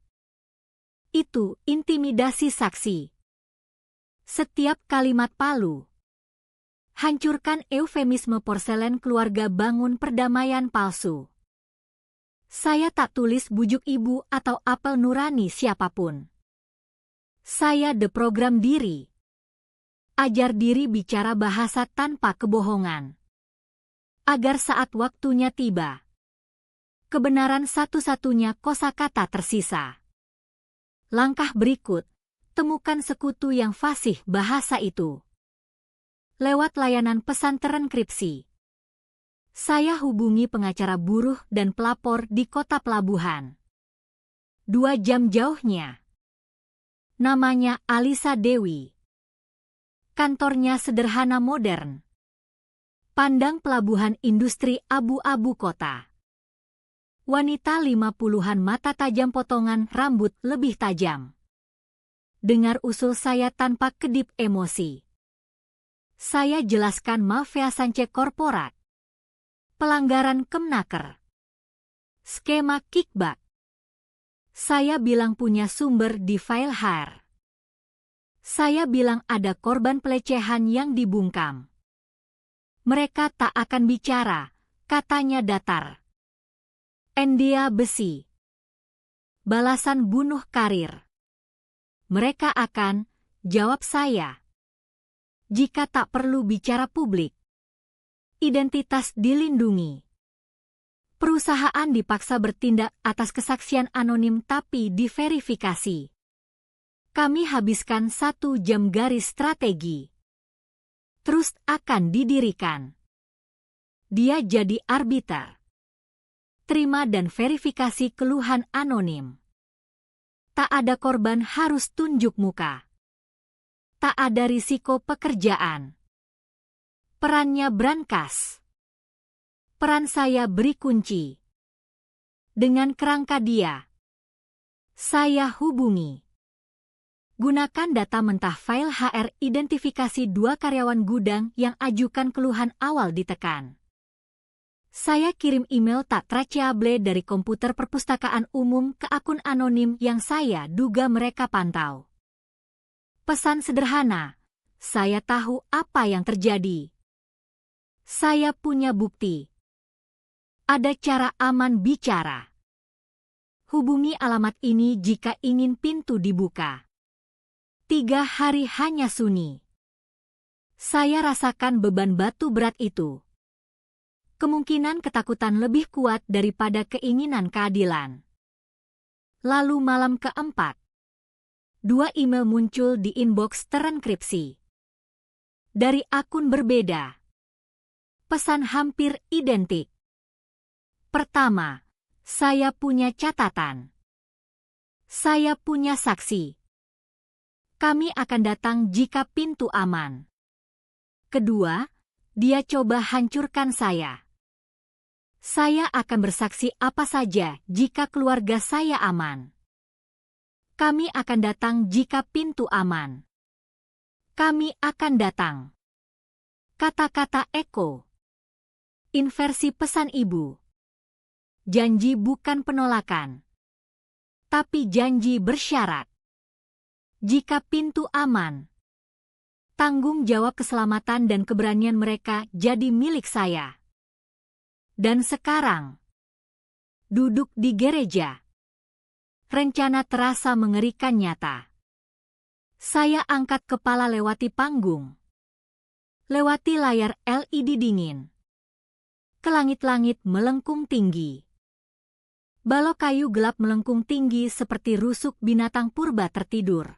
Itu intimidasi saksi. Setiap kalimat palu. Hancurkan eufemisme porselen keluarga bangun perdamaian palsu. Saya tak tulis bujuk ibu atau apel nurani siapapun. Saya deprogram diri. Ajar diri bicara bahasa tanpa kebohongan. Agar saat waktunya tiba, kebenaran satu-satunya kosakata tersisa. Langkah berikut, temukan sekutu yang fasih bahasa itu. Lewat layanan pesan terenkripsi. Saya hubungi pengacara buruh dan pelapor di kota pelabuhan. 2 jam jauhnya. Namanya Alisa Dewi. Kantornya sederhana modern. Pandang pelabuhan industri abu-abu kota. Wanita 50-an mata tajam potongan rambut lebih tajam. Dengar usul saya tanpa kedip emosi. Saya jelaskan mafia sance korporat. Pelanggaran Kemnaker. Skema kickback. Saya bilang punya sumber di file HR. Saya bilang ada korban pelecehan yang dibungkam. Mereka tak akan bicara, katanya datar. Endia besi. Balasan bunuh karir. Mereka akan, jawab saya. Jika tak perlu bicara publik. Identitas dilindungi. Perusahaan dipaksa bertindak atas kesaksian anonim tapi diverifikasi. Kami habiskan 1 jam garis strategi. Terus akan didirikan. Dia jadi arbiter. Terima dan verifikasi keluhan anonim. Tak ada korban harus tunjuk muka. Tak ada risiko pekerjaan. Perannya brankas. Peran saya beri kunci. Dengan kerangka dia. Saya hubungi. Gunakan data mentah file HR identifikasi 2 karyawan gudang yang ajukan keluhan awal ditekan. Saya kirim email tak traceable dari komputer perpustakaan umum ke akun anonim yang saya duga mereka pantau. Pesan sederhana, saya tahu apa yang terjadi. Saya punya bukti. Ada cara aman bicara. Hubungi alamat ini jika ingin pintu dibuka. 3 hari hanya sunyi. Saya rasakan beban batu berat itu. Kemungkinan ketakutan lebih kuat daripada keinginan keadilan. Lalu malam keempat. 2 email muncul di inbox terenkripsi. Dari akun berbeda. Pesan hampir identik. Pertama, saya punya catatan. Saya punya saksi. Kami akan datang jika pintu aman. Kedua, dia coba hancurkan saya. Saya akan bersaksi apa saja jika keluarga saya aman. Kami akan datang jika pintu aman. Kami akan datang. Kata-kata Eko. Inversi pesan ibu. Janji bukan penolakan. Tapi janji bersyarat. Jika pintu aman, tanggung jawab keselamatan dan keberanian mereka jadi milik saya. Dan sekarang, duduk di gereja. Rencana terasa mengerikan nyata. Saya angkat kepala lewati panggung. Lewati layar LED dingin. Ke langit-langit melengkung tinggi. Balok kayu gelap melengkung tinggi seperti rusuk binatang purba tertidur.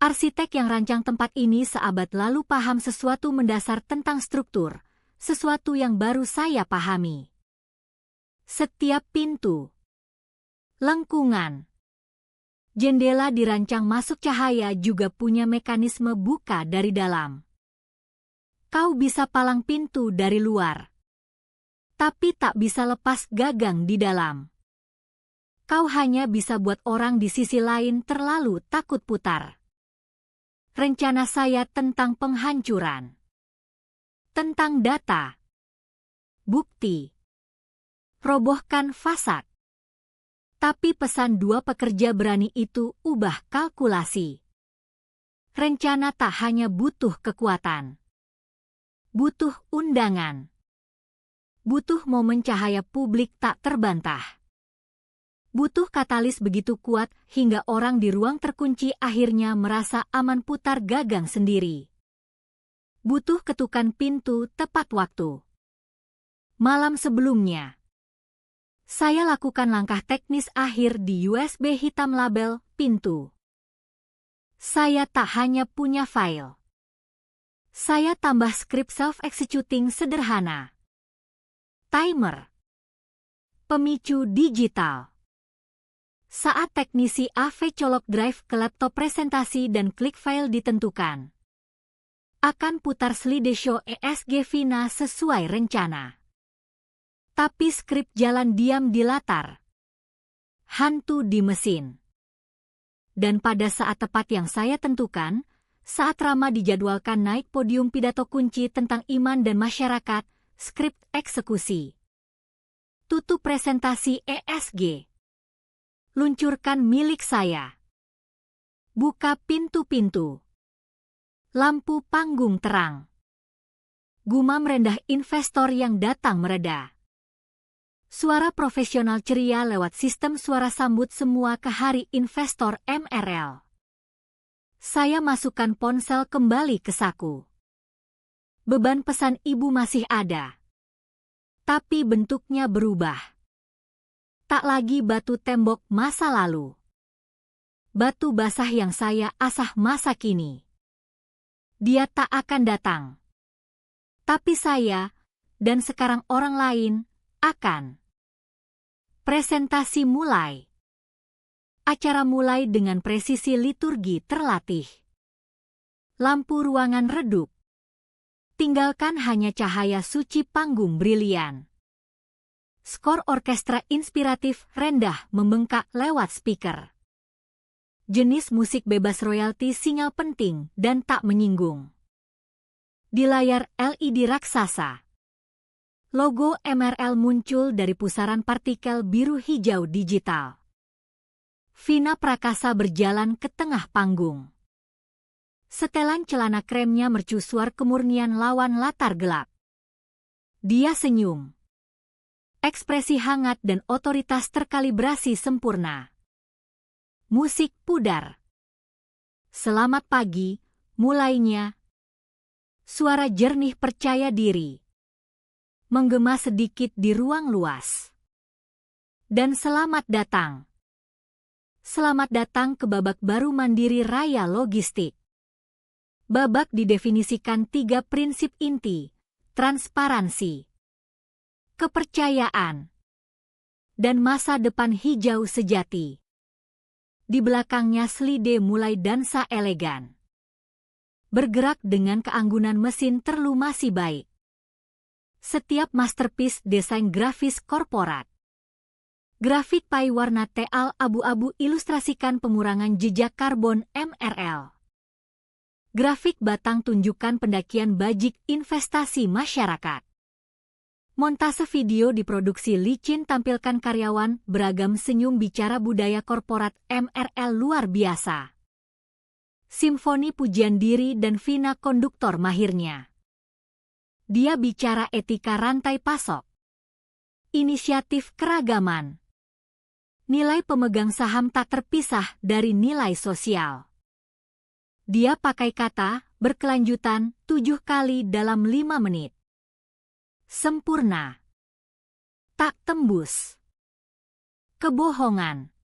Arsitek yang rancang tempat ini seabad lalu paham sesuatu mendasar tentang struktur, sesuatu yang baru saya pahami. Setiap pintu, lengkungan, jendela dirancang masuk cahaya juga punya mekanisme buka dari dalam. Kau bisa palang pintu dari luar, tapi tak bisa lepas gagang di dalam. Kau hanya bisa buat orang di sisi lain terlalu takut putar. Rencana saya tentang penghancuran. Tentang data. Bukti. Robohkan fasad. Tapi pesan dua pekerja berani itu ubah kalkulasi. Rencana tak hanya butuh kekuatan. Butuh undangan. Butuh momen cahaya publik tak terbantah. Butuh katalis begitu kuat hingga orang di ruang terkunci akhirnya merasa aman putar gagang sendiri. Butuh ketukan pintu tepat waktu. Malam sebelumnya, saya lakukan langkah teknis akhir di USB hitam label pintu. Saya tak hanya punya file. Saya tambah skrip self-executing sederhana. Timer. Pemicu digital. Saat teknisi AV colok drive ke laptop presentasi dan klik file ditentukan, akan putar slideshow ESG Vina sesuai rencana. Tapi skrip jalan diam di latar. Hantu di mesin. Dan pada saat tepat yang saya tentukan, saat Rama dijadwalkan naik podium pidato kunci tentang iman dan masyarakat, skrip eksekusi. Tutup presentasi ESG. Luncurkan milik saya. Buka pintu-pintu. Lampu panggung terang. Gumam rendah investor yang datang mereda. Suara profesional ceria lewat sistem suara sambut semua ke hari investor MRL. Saya masukkan ponsel kembali ke saku. Beban pesan ibu masih ada. Tapi bentuknya berubah. Tak lagi batu tembok masa lalu. Batu basah yang saya asah masa kini. Dia tak akan datang. Tapi saya, dan sekarang orang lain, akan. Presentasi mulai. Acara mulai dengan presisi liturgi terlatih. Lampu ruangan redup. Tinggalkan hanya cahaya suci panggung brilian. Skor orkestra inspiratif rendah membengkak lewat speaker. Jenis musik bebas royalti sinyal penting dan tak menyinggung. Di layar LED raksasa, logo MRL muncul dari pusaran partikel biru hijau digital. Vina Prakasa berjalan ke tengah panggung. Setelan celana kremnya mercusuar kemurnian lawan latar gelap. Dia senyum. Ekspresi hangat dan otoritas terkalibrasi sempurna. Musik pudar. Selamat pagi, mulainya. Suara jernih percaya diri. Menggema sedikit di ruang luas. Dan selamat datang. Selamat datang ke babak baru Mandiri Raya Logistik. Babak didefinisikan 3 prinsip inti, transparansi, kepercayaan, dan masa depan hijau sejati. Di belakangnya Slide mulai dansa elegan. Bergerak dengan keanggunan mesin terlumasi baik. Setiap masterpiece desain grafis korporat. Grafik pai warna teal abu-abu ilustrasikan pengurangan jejak karbon MRL. Grafik batang tunjukkan pendakian bajik investasi masyarakat. Montase video diproduksi licin tampilkan karyawan beragam senyum bicara budaya korporat MRL luar biasa. Simfoni pujian diri dan Vina konduktor mahirnya. Dia bicara etika rantai pasok. Inisiatif keragaman. Nilai pemegang saham tak terpisah dari nilai sosial. Dia pakai kata berkelanjutan 7 kali dalam 5 menit. Sempurna. Tak tembus. Kebohongan.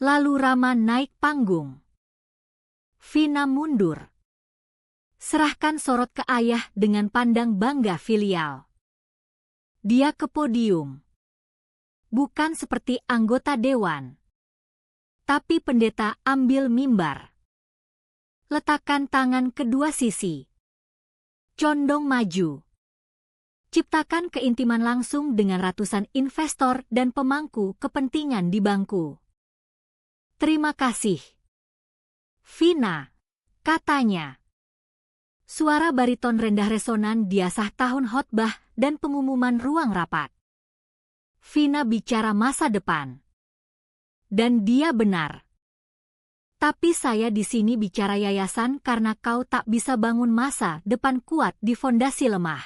Lalu Rama naik panggung. Vina mundur. Serahkan sorot ke ayah dengan pandang bangga filial. Dia ke podium. Bukan seperti anggota dewan. Tapi pendeta ambil mimbar. Letakkan tangan kedua sisi. condong maju. Ciptakan keintiman langsung dengan ratusan investor dan pemangku kepentingan di bangku. Terima kasih, Vina, katanya. Suara bariton rendah resonan diasah tahun khotbah dan pengumuman ruang rapat. Vina bicara masa depan. Dan dia benar. Tapi saya di sini bicara yayasan karena kau tak bisa bangun masa depan kuat di fondasi lemah.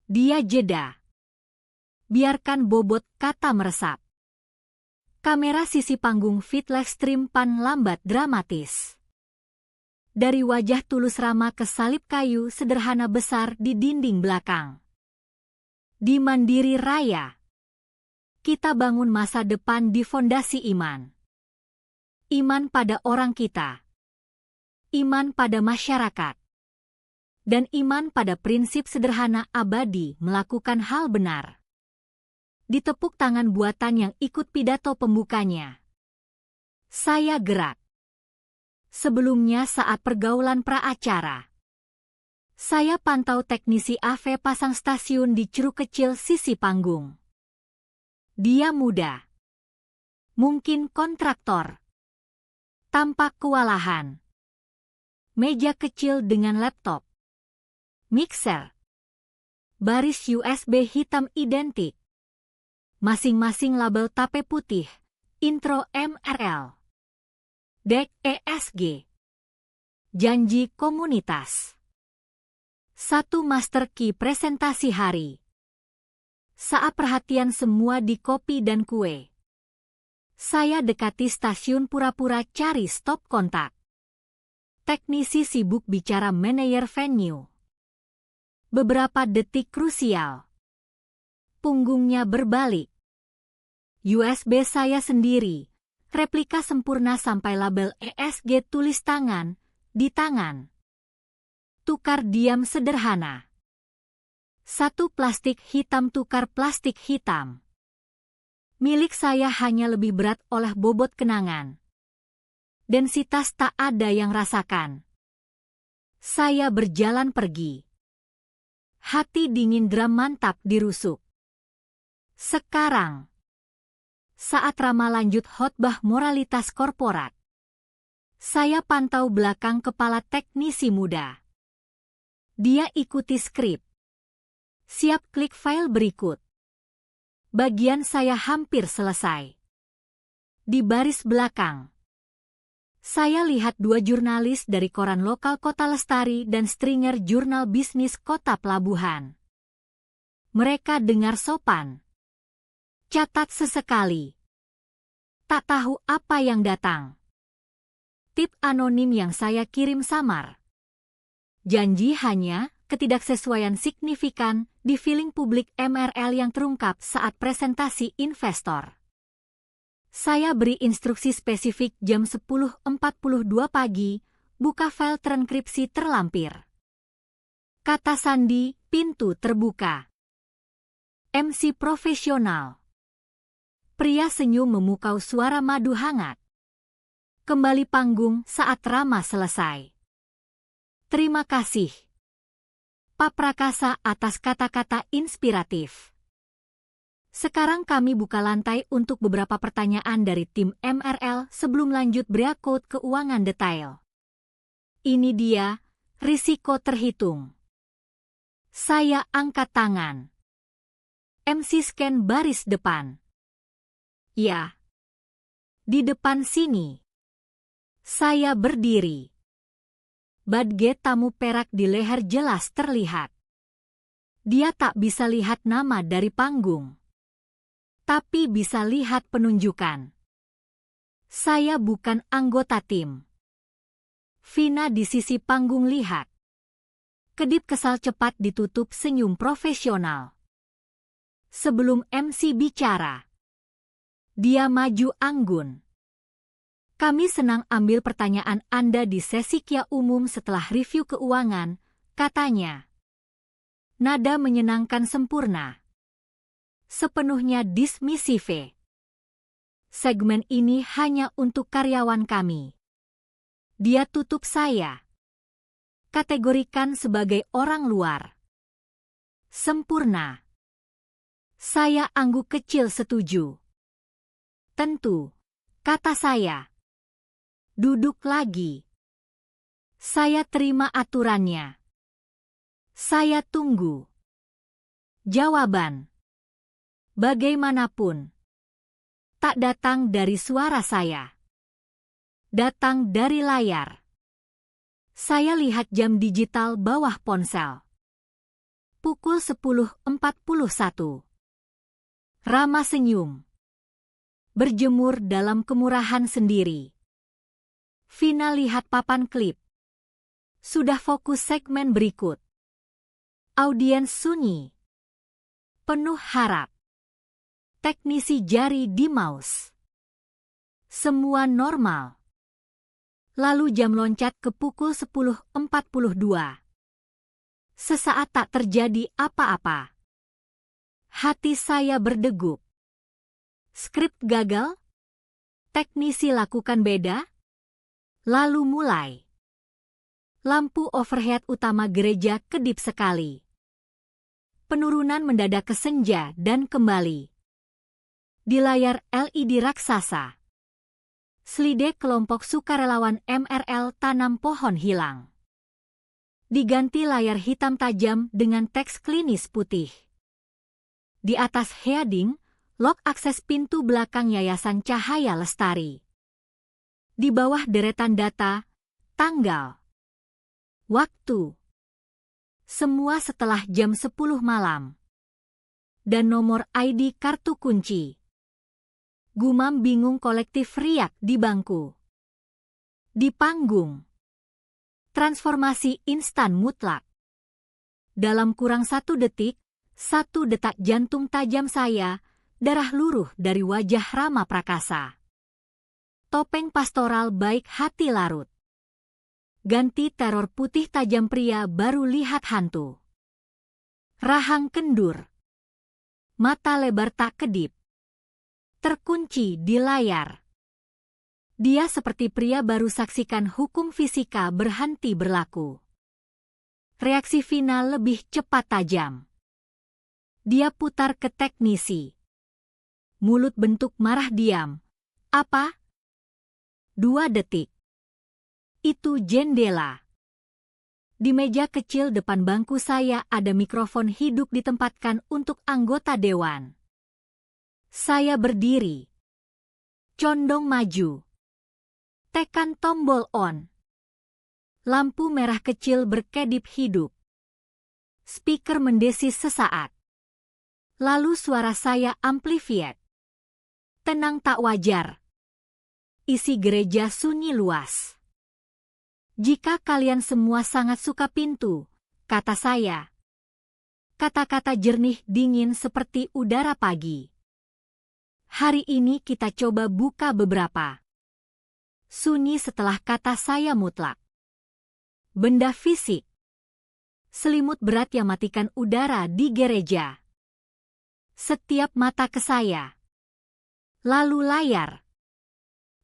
Dia jeda. Biarkan bobot kata meresap. Kamera sisi panggung feed live stream pan lambat dramatis. Dari wajah tulus Rama ke salib kayu sederhana besar di dinding belakang. Di Mandiri Raya. Kita bangun masa depan di fondasi iman. Iman pada orang kita. Iman pada masyarakat. Dan iman pada prinsip sederhana abadi melakukan hal benar. Ditepuk tangan buatan yang ikut pidato pembukanya. Saya gerak. Sebelumnya saat pergaulan pra-acara. Saya pantau teknisi AV pasang stasiun di ceruk kecil sisi panggung. Dia muda. Mungkin kontraktor. Tampak kewalahan. Meja kecil dengan laptop. Mixer. Baris USB hitam identik. Masing-masing label tape putih. Intro MRL. Deck ESG. Janji komunitas. Satu master key presentasi hari. Saat perhatian semua di kopi dan kue. Saya dekati stasiun pura-pura cari stop kontak. Teknisi sibuk bicara manajer venue. Beberapa detik krusial. Punggungnya berbalik. USB saya sendiri. Replika sempurna sampai label ESG tulis tangan di tangan. Tukar diam sederhana. Satu plastik hitam tukar plastik hitam. Milik saya hanya lebih berat oleh bobot kenangan. Densitas tak ada yang rasakan. Saya berjalan pergi. Hati dingin drum mantap dirusuk. Sekarang. Saat Rama lanjut khotbah moralitas korporat. Saya pantau belakang kepala teknisi muda. Dia ikuti skrip. Siap klik file berikut. Bagian saya hampir selesai. Di baris belakang. Saya lihat dua jurnalis dari koran lokal Kota Lestari dan stringer jurnal bisnis Kota Pelabuhan. Mereka dengar sopan. Catat sesekali. Tak tahu apa yang datang. Tip anonim yang saya kirim samar. Janji hanya ketidaksesuaian signifikan di feeling publik MRL yang terungkap saat presentasi investor. Saya beri instruksi spesifik jam 10.42 pagi, buka file transkripsi terlampir. Kata sandi, pintu terbuka. MC profesional. Pria senyum memukau suara madu hangat. Kembali panggung saat Rama selesai. Terima kasih, Pak Prakasa atas kata-kata inspiratif. Sekarang kami buka lantai untuk beberapa pertanyaan dari tim MRL sebelum lanjut breakout keuangan detail. Ini dia, risiko terhitung. Saya angkat tangan. MC scan baris depan. Ya. Di depan sini. Saya berdiri. Badge tamu perak di leher jelas terlihat. Dia tak bisa lihat nama dari panggung. Tapi bisa lihat penunjukan. Saya bukan anggota tim. Vina di sisi panggung lihat. Kedip kesal cepat ditutup senyum profesional. Sebelum MC bicara. Dia maju anggun. Kami senang ambil pertanyaan Anda di sesi Kia umum setelah review keuangan, katanya. Nada menyenangkan sempurna. Sepenuhnya dismisif. Segmen ini hanya untuk karyawan kami. Dia tutup saya. kategorikan sebagai orang luar. Sempurna. Saya angguk kecil setuju. Tentu, kata saya. Duduk lagi. Saya terima aturannya. Saya tunggu. Jawaban. Bagaimanapun. Tak datang dari suara saya. Datang dari layar. Saya lihat jam digital bawah ponsel. Pukul 10.41. Rama senyum. Berjemur dalam kemurahan sendiri. Vina lihat papan klip. Sudah fokus segmen berikut. Audiens sunyi. Penuh harap. Teknisi jari di mouse. Semua normal. Lalu jam loncat ke pukul 10.42. Sesaat tak terjadi apa-apa. Hati saya berdegup. Skrip gagal? Teknisi lakukan beda? Lalu mulai. Lampu overhead utama gereja kedip sekali. Penurunan mendadak ke senja dan kembali. Di layar LED raksasa. Slide kelompok sukarelawan MRL tanam pohon hilang. Diganti layar hitam tajam dengan teks klinis putih. Di atas heading, log akses pintu belakang Yayasan Cahaya Lestari. Di bawah deretan data, tanggal, waktu. Semua setelah jam 10 malam. Dan nomor ID kartu kunci. Gumam bingung kolektif riak di bangku. Di panggung. Transformasi instan mutlak. Dalam kurang 1 detik, 1 detak jantung tajam saya, darah luruh dari wajah Rama Prakasa. Topeng pastoral baik hati larut. Ganti teror putih tajam pria baru lihat hantu. Rahang kendur. Mata lebar tak kedip. Terkunci di layar. Dia seperti pria baru saksikan hukum fisika berhenti berlaku. Reaksi Vina lebih cepat tajam. Dia putar ke teknisi. Mulut bentuk marah diam. Apa? 2 detik. Itu jendela. Di meja kecil depan bangku saya ada mikrofon hidup ditempatkan untuk anggota dewan. Saya berdiri. Condong maju. Tekan tombol on. Lampu merah kecil berkedip hidup. Speaker mendesis sesaat. Lalu suara saya amplified. Tenang tak wajar. Isi gereja sunyi luas. Jika kalian semua sangat suka pintu, kata saya. Kata-kata jernih dingin seperti udara pagi. Hari ini kita coba buka beberapa. Sunyi setelah kata saya mutlak. Benda fisik. Selimut berat yang matikan udara di gereja. Setiap mata ke saya. Lalu layar.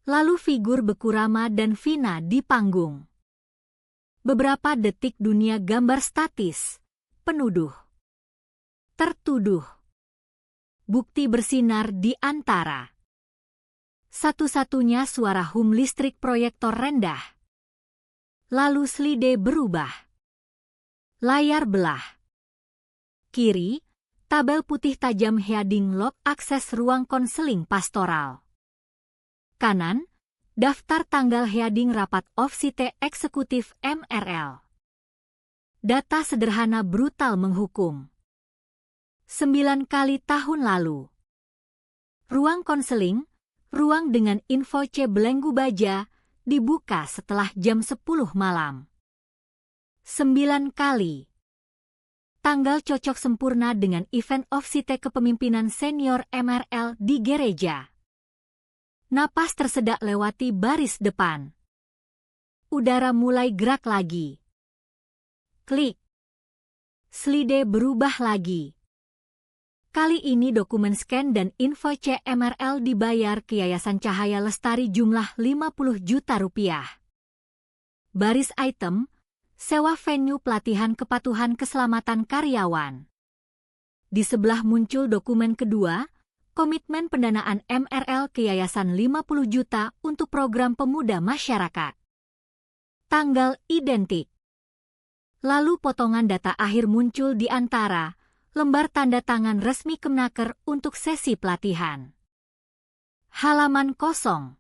Lalu figur beku Rama dan Vina di panggung. Beberapa detik dunia gambar statis. Penuduh. Tertuduh. Bukti bersinar di antara. Satu-satunya suara hum listrik proyektor rendah. Lalu slide berubah. Layar belah. Kiri, tabel putih tajam heading log akses ruang konseling pastoral. Kanan, daftar tanggal heading rapat OFSITE eksekutif MRL. Data sederhana brutal menghukum. 9 kali tahun lalu. Ruang konseling, ruang dengan info C belenggu baja, dibuka setelah jam 10 malam. 9 kali. Tanggal cocok sempurna dengan event OFSITE kepemimpinan senior MRL di gereja. Napas tersedak lewati baris depan. Udara mulai gerak lagi. Klik. Slide berubah lagi. Kali ini dokumen scan dan info CMRL dibayar ke Yayasan Cahaya Lestari jumlah 50 juta rupiah. Baris item, Sewa venue pelatihan kepatuhan keselamatan karyawan. Di sebelah muncul dokumen kedua, komitmen pendanaan MRL ke Yayasan 50 juta untuk program pemuda masyarakat. Tanggal identik. Lalu potongan data akhir muncul di antara lembar tanda tangan resmi Kemnaker untuk sesi pelatihan. Halaman kosong.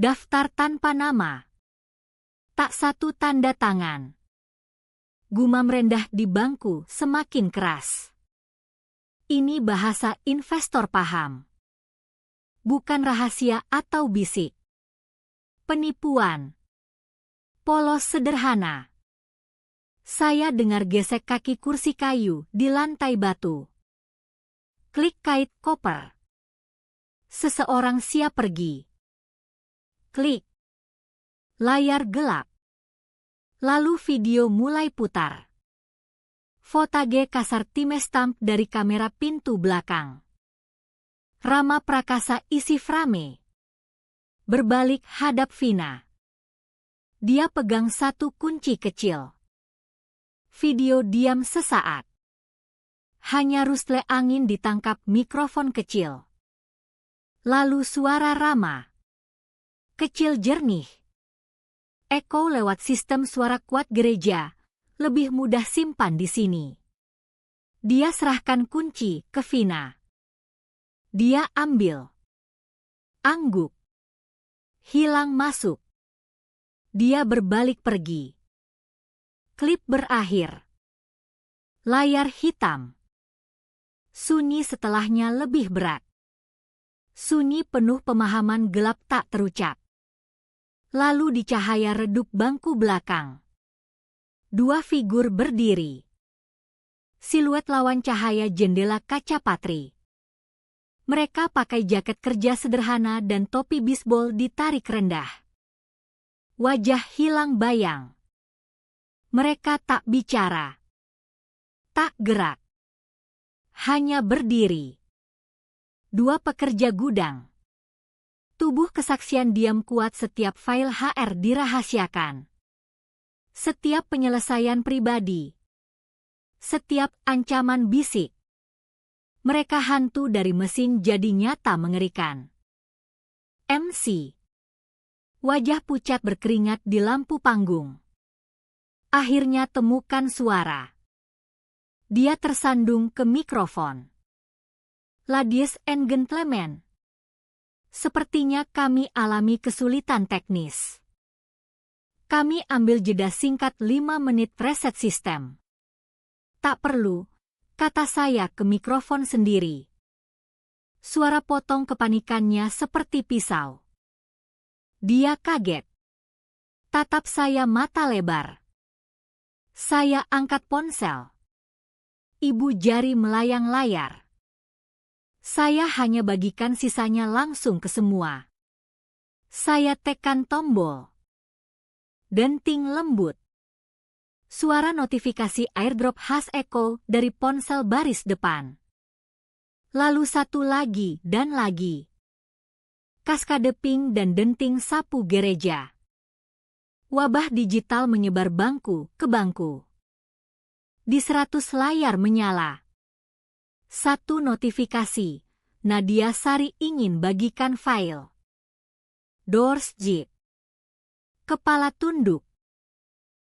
Daftar tanpa nama. Tak satu tanda tangan. Gumam rendah di bangku semakin keras. Ini bahasa investor paham. Bukan rahasia atau bisik. Penipuan. Polos sederhana. Saya dengar gesek kaki kursi kayu di lantai batu. Klik kait koper. Seseorang siap pergi. Klik. Layar gelap. Lalu video mulai putar. Fotage kasar timestamp dari kamera pintu belakang. Rama Prakasa isi frame. Berbalik hadap Vina. Dia pegang satu kunci kecil. Video diam sesaat. Hanya rusle angin ditangkap mikrofon kecil. Lalu suara Rama. Kecil jernih. Eko lewat sistem suara kuat gereja, lebih mudah simpan di sini. Dia serahkan kunci ke Vina. Dia ambil. Angguk. Hilang masuk. Dia berbalik pergi. Klip berakhir. Layar hitam. Sunyi setelahnya lebih berat. Sunyi penuh pemahaman gelap tak terucap. Lalu di cahaya redup bangku belakang. Dua figur berdiri. Siluet lawan cahaya jendela kaca patri. Mereka pakai jaket kerja sederhana dan topi bisbol ditarik rendah. Wajah hilang bayang. Mereka tak bicara. Tak gerak. Hanya berdiri. Dua pekerja gudang. Tubuh kesaksian diam kuat setiap file HR dirahasiakan. Setiap penyelesaian pribadi. Setiap ancaman bisik. Mereka hantu dari mesin jadi nyata mengerikan. MC. Wajah pucat berkeringat di lampu panggung. Akhirnya temukan suara. Dia tersandung ke mikrofon. Ladies and gentlemen. Sepertinya kami alami kesulitan teknis. Kami ambil jeda singkat 5 menit reset sistem. Tak perlu, kata saya ke mikrofon sendiri. Suara potong kepanikannya seperti pisau. Dia kaget. Tatap saya mata lebar. Saya angkat ponsel. Ibu jari melayang layar. Saya hanya bagikan sisanya langsung ke semua. Saya tekan tombol. Denting lembut. Suara notifikasi airdrop khas Eko dari ponsel baris depan. Lalu satu lagi dan lagi. Kaskade ping dan denting sapu gereja. Wabah digital menyebar bangku ke bangku. Di 100 layar menyala. Satu notifikasi, Nadia Sari ingin bagikan file. Doors Jeep. Kepala tunduk.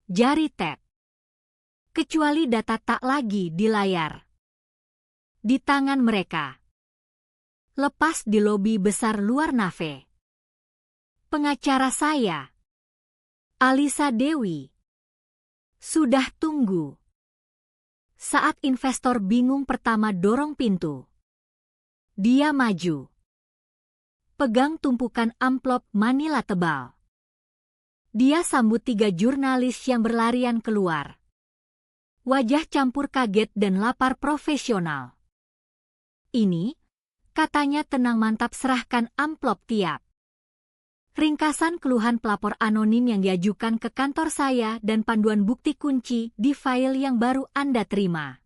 Jari tap. Kecuali data tak lagi di layar. Di tangan mereka. Lepas di lobi besar luar Nave. Pengacara saya. Alisa Dewi. Sudah tunggu. Saat investor bingung pertama dorong pintu. Dia maju. Pegang tumpukan amplop manila tebal. Dia sambut 3 jurnalis yang berlarian keluar. Wajah campur kaget dan lapar profesional. Ini, katanya tenang mantap serahkan amplop tiap. Ringkasan keluhan pelapor anonim yang diajukan ke kantor saya dan panduan bukti kunci di file yang baru Anda terima.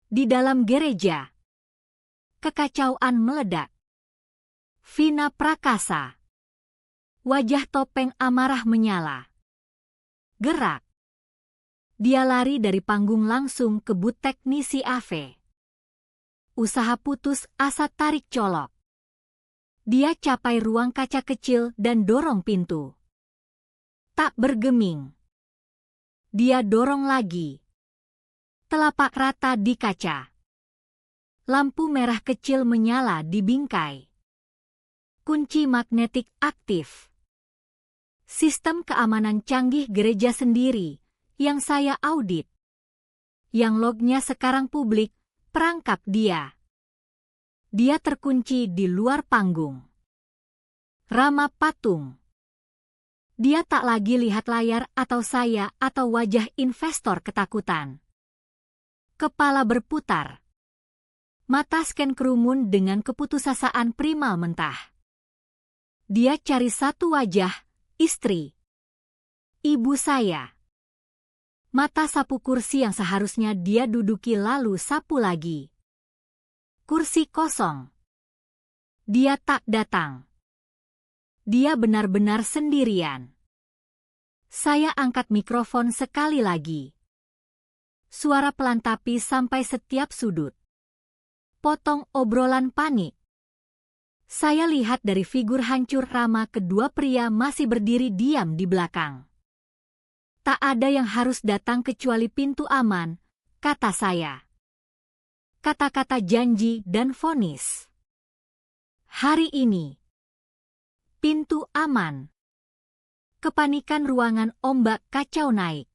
Di dalam gereja. Kekacauan meledak. Vina Prakasa. Wajah topeng amarah menyala. Gerak. Dia lari dari panggung langsung ke booth teknisi AV. Usaha putus asa tarik colok. Dia capai ruang kaca kecil dan dorong pintu. Tak bergeming. Dia dorong lagi. Telapak rata di kaca. Lampu merah kecil menyala di bingkai. Kunci magnetik aktif. Sistem keamanan canggih gereja sendiri yang saya audit. Yang lognya sekarang publik, perangkap dia. Dia terkunci di luar panggung. Rama patung. Dia tak lagi lihat layar atau saya atau wajah investor ketakutan. Kepala berputar. Mata scan kerumun dengan keputusasaan primal mentah. Dia cari satu wajah, istri. Ibu saya. Mata sapu kursi yang seharusnya dia duduki lalu sapu lagi. Kursi kosong. Dia tak datang. Dia benar-benar sendirian. Saya angkat mikrofon sekali lagi. Suara pelan tapi sampai setiap sudut. Potong obrolan panik. Saya lihat dari figur hancur Rama kedua pria masih berdiri diam di belakang. Tak ada yang harus datang kecuali pintu aman, kata saya. Kata-kata janji dan vonis. Hari ini. Pintu aman. Kepanikan ruangan ombak kacau naik.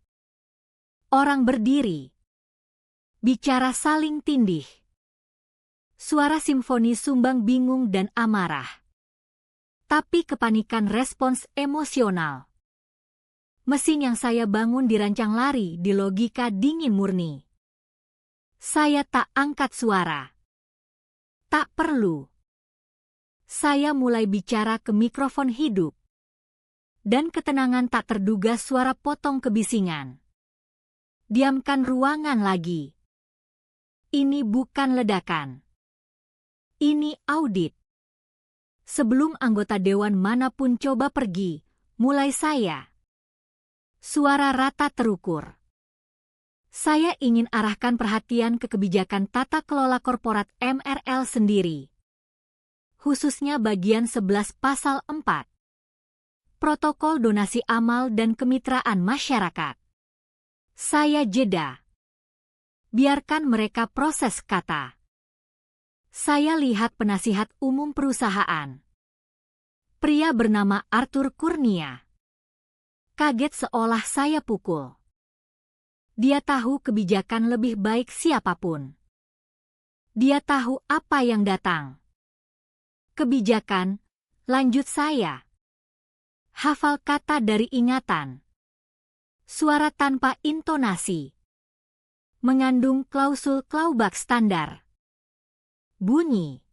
Orang berdiri. Bicara saling tindih. Suara simfoni sumbang bingung dan amarah. Tapi kepanikan respons emosional. Mesin yang saya bangun dirancang lari di logika dingin murni. Saya tak angkat suara. Tak perlu. Saya mulai bicara ke mikrofon hidup. Dan ketenangan tak terduga suara potong kebisingan. Diamkan ruangan lagi. Ini bukan ledakan. Ini audit. Sebelum anggota dewan manapun coba pergi, mulai saya. Suara rata terukur. Saya ingin arahkan perhatian ke kebijakan tata kelola korporat MRL sendiri. Khususnya bagian 11 pasal 4. Protokol donasi amal dan kemitraan masyarakat. Saya jeda. Biarkan mereka proses kata. Saya lihat penasihat umum perusahaan. Pria bernama Arthur Kurnia. Kaget seolah saya pukul. Dia tahu kebijakan lebih baik siapapun. Dia tahu apa yang datang. Kebijakan, lanjut saya. Hafal kata dari ingatan. Suara tanpa intonasi. Mengandung klausul clawback standar. Bunyi.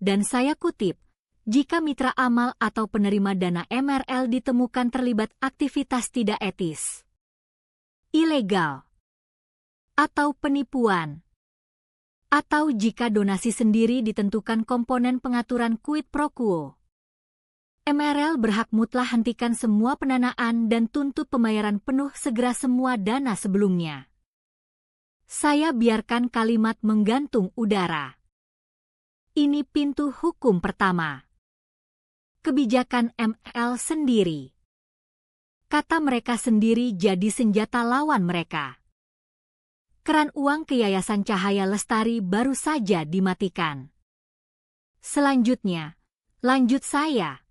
Dan saya kutip, jika mitra amal atau penerima dana MRL ditemukan terlibat aktivitas tidak etis, ilegal, atau penipuan, atau jika donasi sendiri ditentukan komponen pengaturan quid pro quo, MRL berhak mutlak hentikan semua pendanaan dan tuntut pembayaran penuh segera semua dana sebelumnya. Saya biarkan kalimat menggantung udara. Ini pintu hukum pertama. Kebijakan MRL sendiri. Kata mereka sendiri jadi senjata lawan mereka. Keran uang ke Yayasan Cahaya Lestari baru saja dimatikan. Selanjutnya, lanjut saya.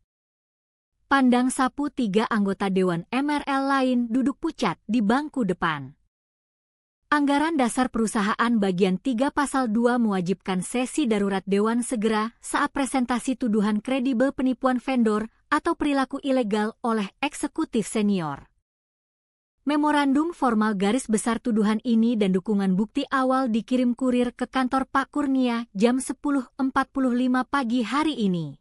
Pandang sapu 3 anggota Dewan MRL lain duduk pucat di bangku depan. Anggaran dasar perusahaan bagian 3 pasal 2 mewajibkan sesi darurat Dewan segera saat presentasi tuduhan kredibel penipuan vendor atau perilaku ilegal oleh eksekutif senior. Memorandum formal garis besar tuduhan ini dan dukungan bukti awal dikirim kurir ke kantor Pak Kurnia jam 10.45 pagi hari ini.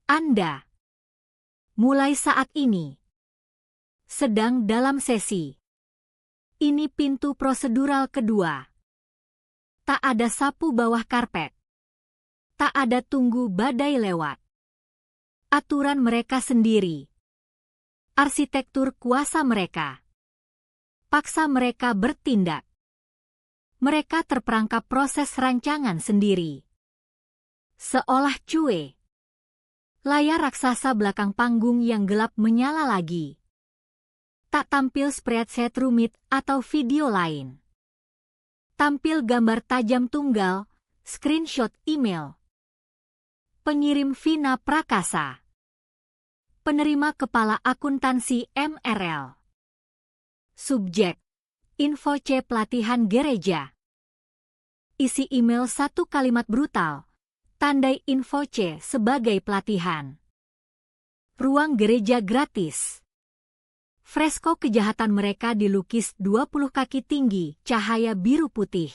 Anda, mulai saat ini, sedang dalam sesi. Ini pintu prosedural kedua. Tak ada sapu bawah karpet. Tak ada tunggu badai lewat. Aturan mereka sendiri. Arsitektur kuasa mereka. paksa mereka bertindak. Mereka terperangkap proses rancangan sendiri. Seolah cuek. Layar raksasa belakang panggung yang gelap menyala lagi. Tak tampil spreadsheet rumit atau video lain. Tampil gambar tajam tunggal, screenshot email. Pengirim Vina Prakasa. Penerima kepala akuntansi MRL. Subjek, info C pelatihan gereja. Isi email satu kalimat brutal, tandai info C sebagai pelatihan. Ruang gereja gratis. Fresko kejahatan mereka dilukis 20 kaki tinggi, cahaya biru putih.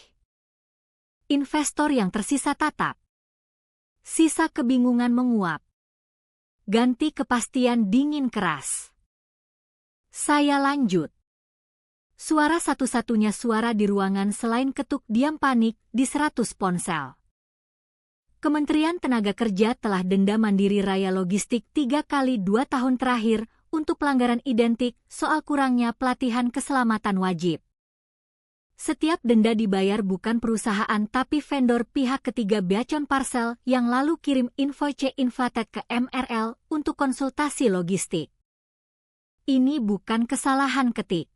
Investor yang tersisa tatap. Sisa kebingungan menguap. Ganti kepastian dingin keras. Saya lanjut. Suara satu-satunya suara di ruangan selain ketuk diam panik di 100 ponsel. Kementerian Tenaga Kerja telah denda Mandiri Raya Logistik 3 kali 2 tahun terakhir untuk pelanggaran identik soal kurangnya pelatihan keselamatan wajib. Setiap denda dibayar bukan perusahaan tapi vendor pihak ketiga Beacon Parcel yang lalu kirim invoice inflated ke MRL untuk konsultasi logistik. Ini bukan kesalahan ketik.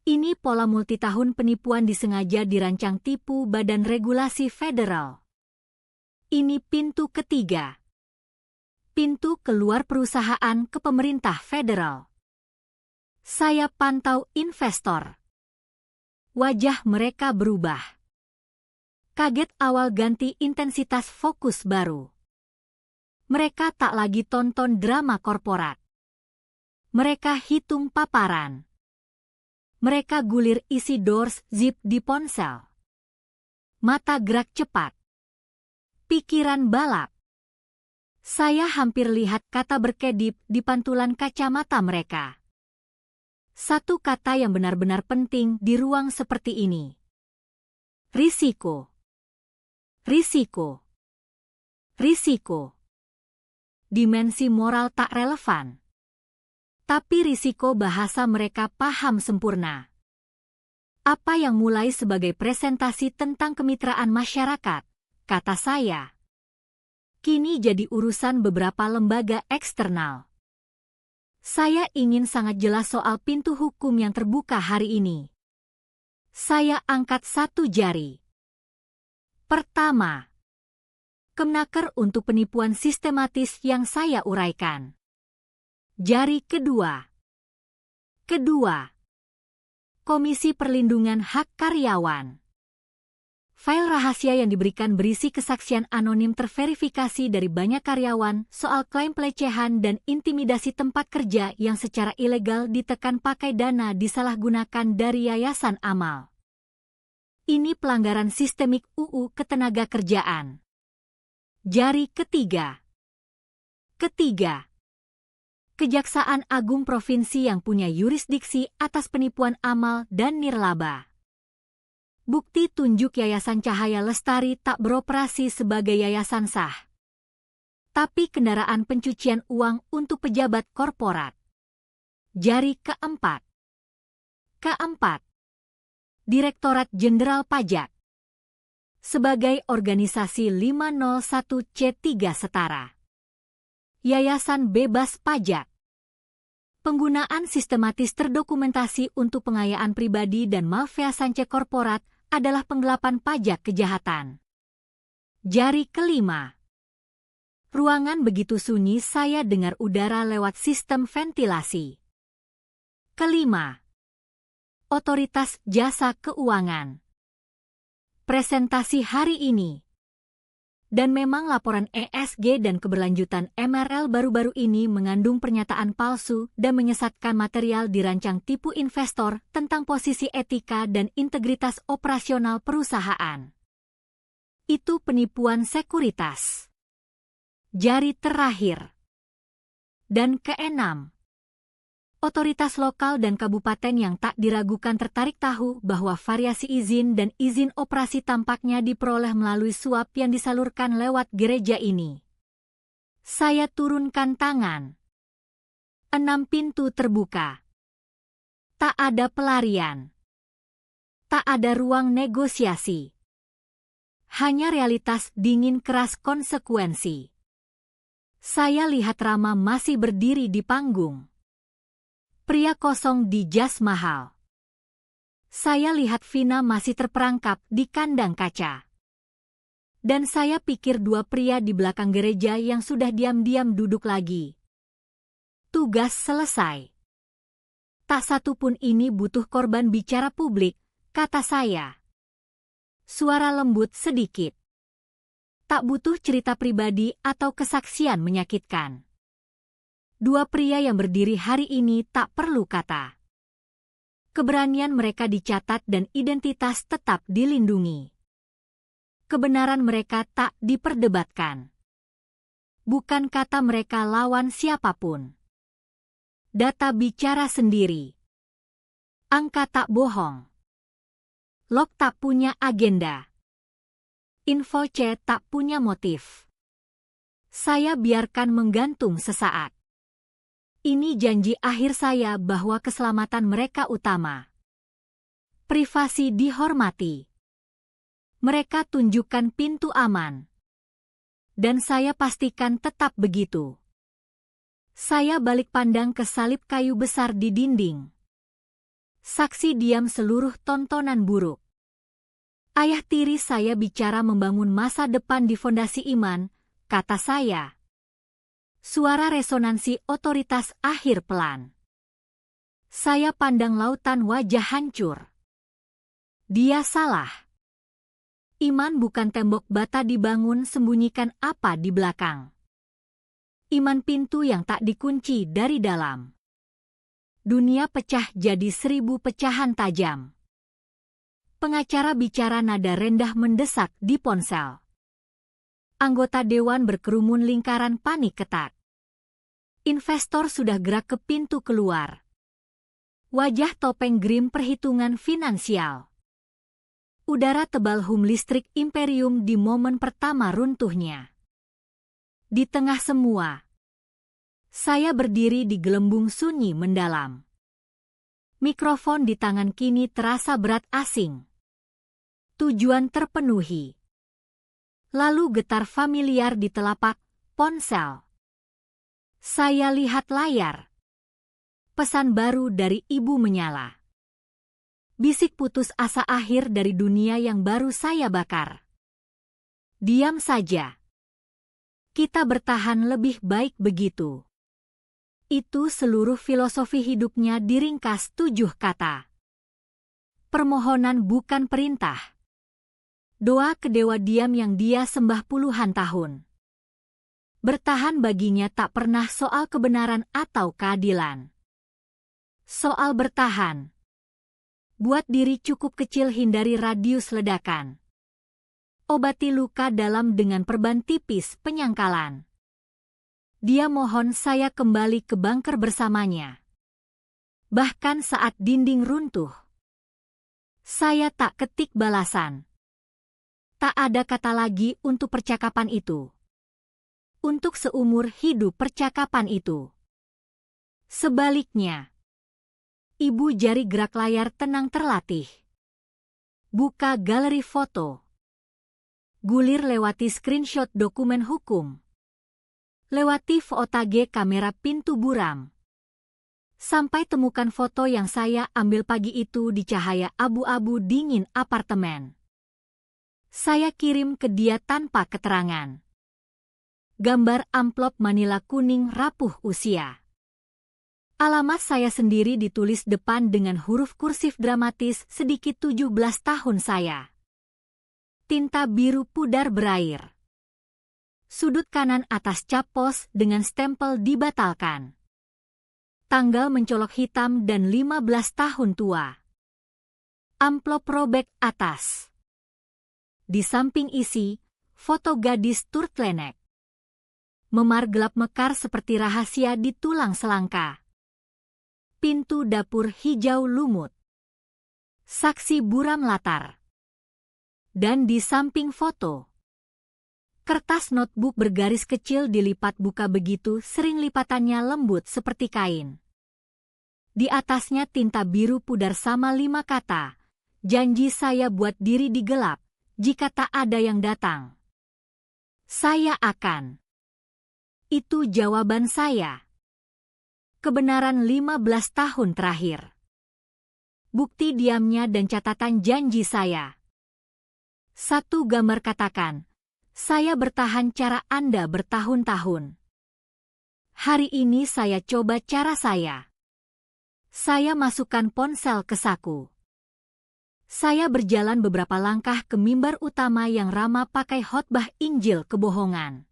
Ini pola multitahun penipuan disengaja dirancang tipu Badan Regulasi Federal. Ini pintu ketiga. Pintu keluar perusahaan ke pemerintah federal. Saya pantau investor. Wajah mereka berubah. Kaget awal ganti intensitas fokus baru. Mereka tak lagi tonton drama korporat. Mereka hitung paparan. Mereka gulir isi doors zip di ponsel. Mata gerak cepat. Pikiran balap. Saya hampir lihat kata berkedip di pantulan kacamata mereka. Satu kata yang benar-benar penting di ruang seperti ini. Risiko. Risiko. Risiko. Dimensi moral tak relevan. Tapi risiko bahasa mereka paham sempurna. Apa yang mulai sebagai presentasi tentang kemitraan masyarakat, kata saya, kini jadi urusan beberapa lembaga eksternal. Saya ingin sangat jelas soal pintu hukum yang terbuka hari ini. Saya angkat satu jari. Pertama, Kemnaker untuk penipuan sistematis yang saya uraikan. Jari kedua. Komisi Perlindungan Hak Karyawan. File rahasia yang diberikan berisi kesaksian anonim terverifikasi dari banyak karyawan soal klaim pelecehan dan intimidasi tempat kerja yang secara ilegal ditekan pakai dana disalahgunakan dari Yayasan Amal. Ini pelanggaran sistemik UU Ketenagakerjaan. Jari ketiga. Kejaksaan Agung Provinsi yang punya yurisdiksi atas penipuan amal dan nirlaba. Bukti tunjuk Yayasan Cahaya Lestari tak beroperasi sebagai yayasan sah. Tapi kendaraan pencucian uang untuk pejabat korporat. Jari keempat. Direktorat Jenderal Pajak. Sebagai organisasi 501C3 setara. Yayasan Bebas Pajak. Penggunaan sistematis terdokumentasi untuk pengayaan pribadi dan malversasi korporat adalah penggelapan pajak kejahatan. Jari kelima. Ruangan begitu sunyi saya dengar udara lewat sistem ventilasi. Kelima. Otoritas Jasa Keuangan. Presentasi hari ini. Dan memang laporan ESG dan keberlanjutan MRL baru-baru ini mengandung pernyataan palsu dan menyesatkan material dirancang tipu investor tentang posisi etika dan integritas operasional perusahaan. Itu penipuan sekuritas. Jari terakhir. Dan keenam. Otoritas lokal dan kabupaten yang tak diragukan tertarik tahu bahwa variasi izin dan izin operasi tampaknya diperoleh melalui suap yang disalurkan lewat gereja ini. Saya turunkan tangan. 6 pintu terbuka. Tak ada pelarian. Tak ada ruang negosiasi. Hanya realitas dingin keras konsekuensi. Saya lihat Rama masih berdiri di panggung. Pria kosong di jas mahal. Saya lihat Vina masih terperangkap di kandang kaca. Dan saya pikir dua pria di belakang gereja yang sudah diam-diam duduk lagi. Tugas selesai. Tak satu pun ini butuh korban bicara publik, kata saya. Suara lembut sedikit. Tak butuh cerita pribadi atau kesaksian menyakitkan. Dua pria yang berdiri hari ini tak perlu kata. Keberanian mereka dicatat dan identitas tetap dilindungi. Kebenaran mereka tak diperdebatkan. Bukan kata mereka lawan siapapun. Data bicara sendiri. Angka tak bohong. Log tak punya agenda. Info C tak punya motif. Saya biarkan menggantung sesaat. Ini janji akhir saya bahwa keselamatan mereka utama. Privasi dihormati. Mereka tunjukkan pintu aman. Dan saya pastikan tetap begitu. Saya balik pandang ke salib kayu besar di dinding. Saksi diam seluruh tontonan buruk. Ayah tiri saya bicara membangun masa depan di fondasi iman, kata saya. Suara resonansi otoritas akhir pelan. Saya pandang lautan wajah hancur. Dia salah. Iman bukan tembok bata dibangun sembunyikan apa di belakang. Iman pintu yang tak dikunci dari dalam. Dunia pecah jadi 1000 pecahan tajam. Pengacara bicara nada rendah mendesak di ponsel. Anggota dewan berkerumun lingkaran panik ketat. Investor sudah gerak ke pintu keluar. Wajah topeng grim perhitungan finansial. Udara tebal hum listrik imperium di momen pertama runtuhnya. Di tengah semua, saya berdiri di gelembung sunyi mendalam. Mikrofon di tangan kini terasa berat asing. Tujuan terpenuhi. Lalu getar familiar di telapak ponsel. Saya lihat layar. Pesan baru dari ibu menyala. Bisik putus asa akhir dari dunia yang baru saya bakar. Diam saja. Kita bertahan lebih baik begitu. Itu seluruh filosofi hidupnya diringkas 7 kata. Permohonan bukan perintah. Doa ke dewa diam yang dia sembah puluhan tahun. Bertahan baginya tak pernah soal kebenaran atau keadilan. Soal bertahan. Buat diri cukup kecil hindari radius ledakan. Obati luka dalam dengan perban tipis penyangkalan. Dia mohon saya kembali ke bunker bersamanya. Bahkan saat dinding runtuh. Saya tak ketik balasan. Tak ada kata lagi untuk percakapan itu. Untuk seumur hidup percakapan itu. Sebaliknya. Ibu jari gerak layar tenang terlatih. Buka galeri foto. Gulir lewati screenshot dokumen hukum. Lewati footage kamera pintu buram. Sampai temukan foto yang saya ambil pagi itu di cahaya abu-abu dingin apartemen. Saya kirim ke dia tanpa keterangan. Gambar amplop manila kuning rapuh usia. Alamat saya sendiri ditulis depan dengan huruf kursif dramatis sedikit 17 tahun saya. Tinta biru pudar berair. Sudut kanan atas cap pos dengan stempel dibatalkan. Tanggal mencolok hitam dan 15 tahun tua. Amplop robek atas. Di samping isi, foto gadis turtleneck. Memar gelap mekar seperti rahasia di tulang selangka. Pintu dapur hijau lumut. Saksi buram latar. Dan di samping foto. Kertas notebook bergaris kecil dilipat buka begitu sering lipatannya lembut seperti kain. Di atasnya tinta biru pudar sama 5 kata. Janji saya buat diri di gelap, jika tak ada yang datang. Saya akan. Itu jawaban saya. Kebenaran 15 tahun terakhir. Bukti diamnya dan catatan janji saya. Satu gambar katakan, saya bertahan cara Anda bertahun-tahun. Hari ini saya coba cara saya. Saya masukkan ponsel ke saku. Saya berjalan beberapa langkah ke mimbar utama yang ramah pakai khotbah Injil kebohongan.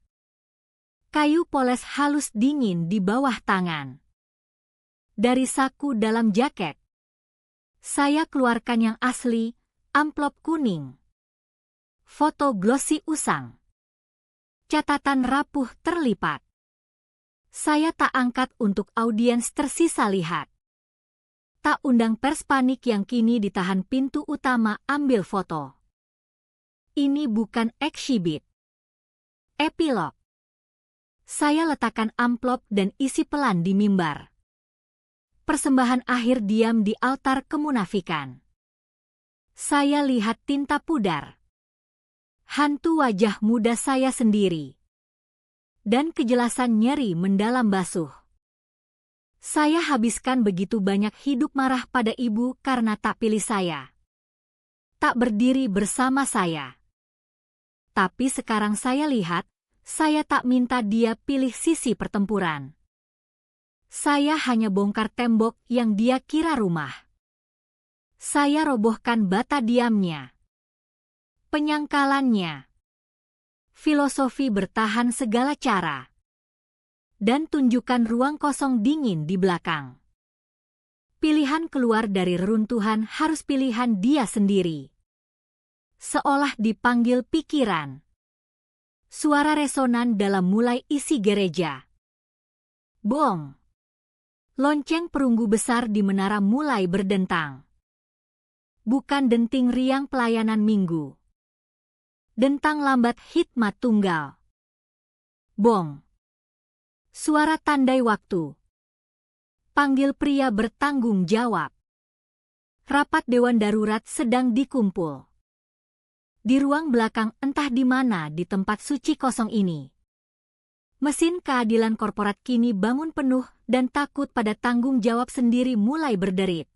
Kayu poles halus dingin di bawah tangan. Dari saku dalam jaket, saya keluarkan yang asli, amplop kuning. Foto glossy usang. Catatan rapuh terlipat. Saya tak angkat untuk audiens tersisa lihat. Tak undang pers panik yang kini ditahan pintu utama ambil foto. Ini bukan eksibit. Epilog. Saya letakkan amplop dan isi pelan di mimbar. Persembahan akhir diam di altar kemunafikan. Saya lihat tinta pudar. Hantu wajah muda saya sendiri. Dan kejelasan nyeri mendalam basuh. Saya habiskan begitu banyak hidup marah pada ibu karena tak pilih saya. Tak berdiri bersama saya. Tapi sekarang saya lihat, saya tak minta dia pilih sisi pertempuran. Saya hanya bongkar tembok yang dia kira rumah. Saya robohkan bata diamnya. Penyangkalannya. Filosofi bertahan segala cara. Dan tunjukkan ruang kosong dingin di belakang. Pilihan keluar dari reruntuhan harus pilihan dia sendiri. Seolah dipanggil pikiran. Suara resonan dalam mulai isi gereja. Bong. Lonceng perunggu besar di menara mulai berdentang. Bukan denting riang pelayanan minggu. Dentang lambat hikmat tunggal. Bong. Suara tandai waktu. Panggil pria bertanggung jawab. Rapat dewan darurat sedang dikumpul. Di ruang belakang entah di mana di tempat suci kosong ini. Mesin keadilan korporat kini bangun penuh dan takut pada tanggung jawab sendiri mulai berderit.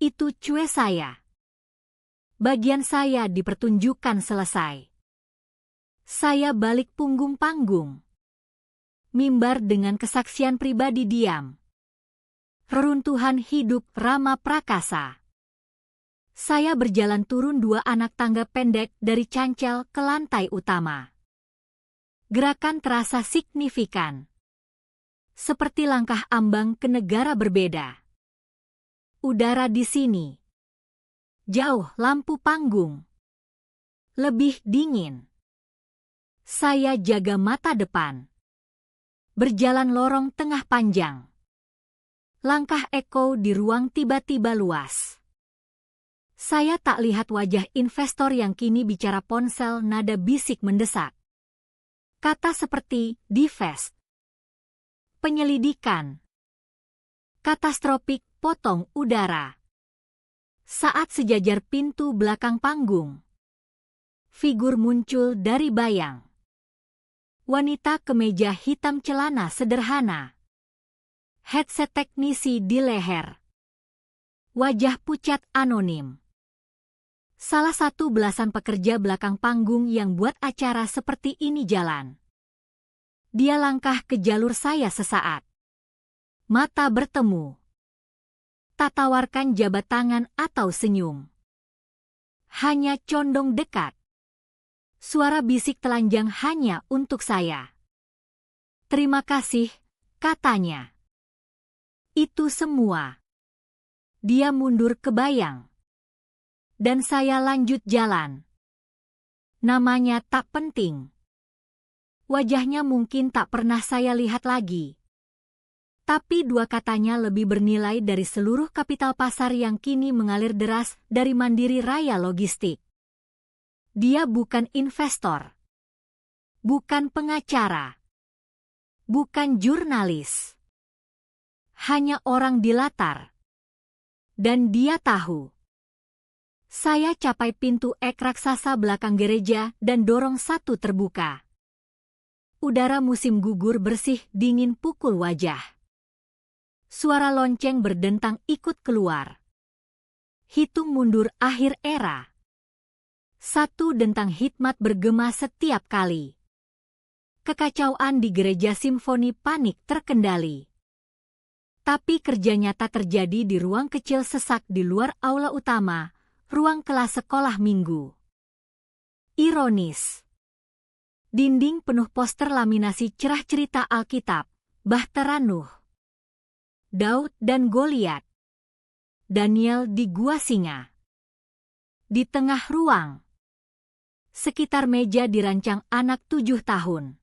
Itu cue saya. Bagian saya dipertunjukkan selesai. Saya balik punggung panggung. Mimbar dengan kesaksian pribadi diam. Reruntuhan hidup Rama Prakasa. Saya berjalan turun 2 anak tangga pendek dari cancel ke lantai utama. Gerakan terasa signifikan. Seperti langkah ambang ke negara berbeda. Udara di sini. Jauh lampu panggung. Lebih dingin. Saya jaga mata depan. Berjalan lorong tengah panjang. Langkah Eko di ruang tiba-tiba luas. Saya tak lihat wajah investor yang kini bicara ponsel nada bisik mendesak. Kata seperti divest. Penyelidikan. Katastrofik potong udara. Saat sejajar pintu belakang panggung. Figur muncul dari bayang. Wanita kemeja hitam celana sederhana. Headset teknisi di leher. Wajah pucat anonim. Salah satu belasan pekerja belakang panggung yang buat acara seperti ini jalan. Dia langkah ke jalur saya sesaat. Mata bertemu. Tak tawarkan jabat tangan atau senyum. Hanya condong dekat. Suara bisik telanjang hanya untuk saya. Terima kasih, katanya. Itu semua. Dia mundur ke bayang. Dan saya lanjut jalan. Namanya tak penting. Wajahnya mungkin tak pernah saya lihat lagi. Tapi 2 katanya lebih bernilai dari seluruh kapital pasar yang kini mengalir deras dari Mandiri Raya Logistik. Dia bukan investor. Bukan pengacara. Bukan jurnalis. Hanya orang di latar. Dan dia tahu. Saya capai pintu ek raksasa belakang gereja dan dorong satu terbuka. Udara musim gugur bersih dingin pukul wajah. Suara lonceng berdentang ikut keluar. Hitung mundur akhir era. Satu dentang hikmat bergema setiap kali. Kekacauan di gereja simfoni panik terkendali. Tapi kerja nyata terjadi di ruang kecil sesak di luar aula utama, ruang kelas sekolah minggu. Ironis. Dinding penuh poster laminasi cerah cerita Alkitab, Bahtera Nuh, Daud dan Goliat, Daniel di gua singa. Di tengah ruang, sekitar meja dirancang anak 7 tahun.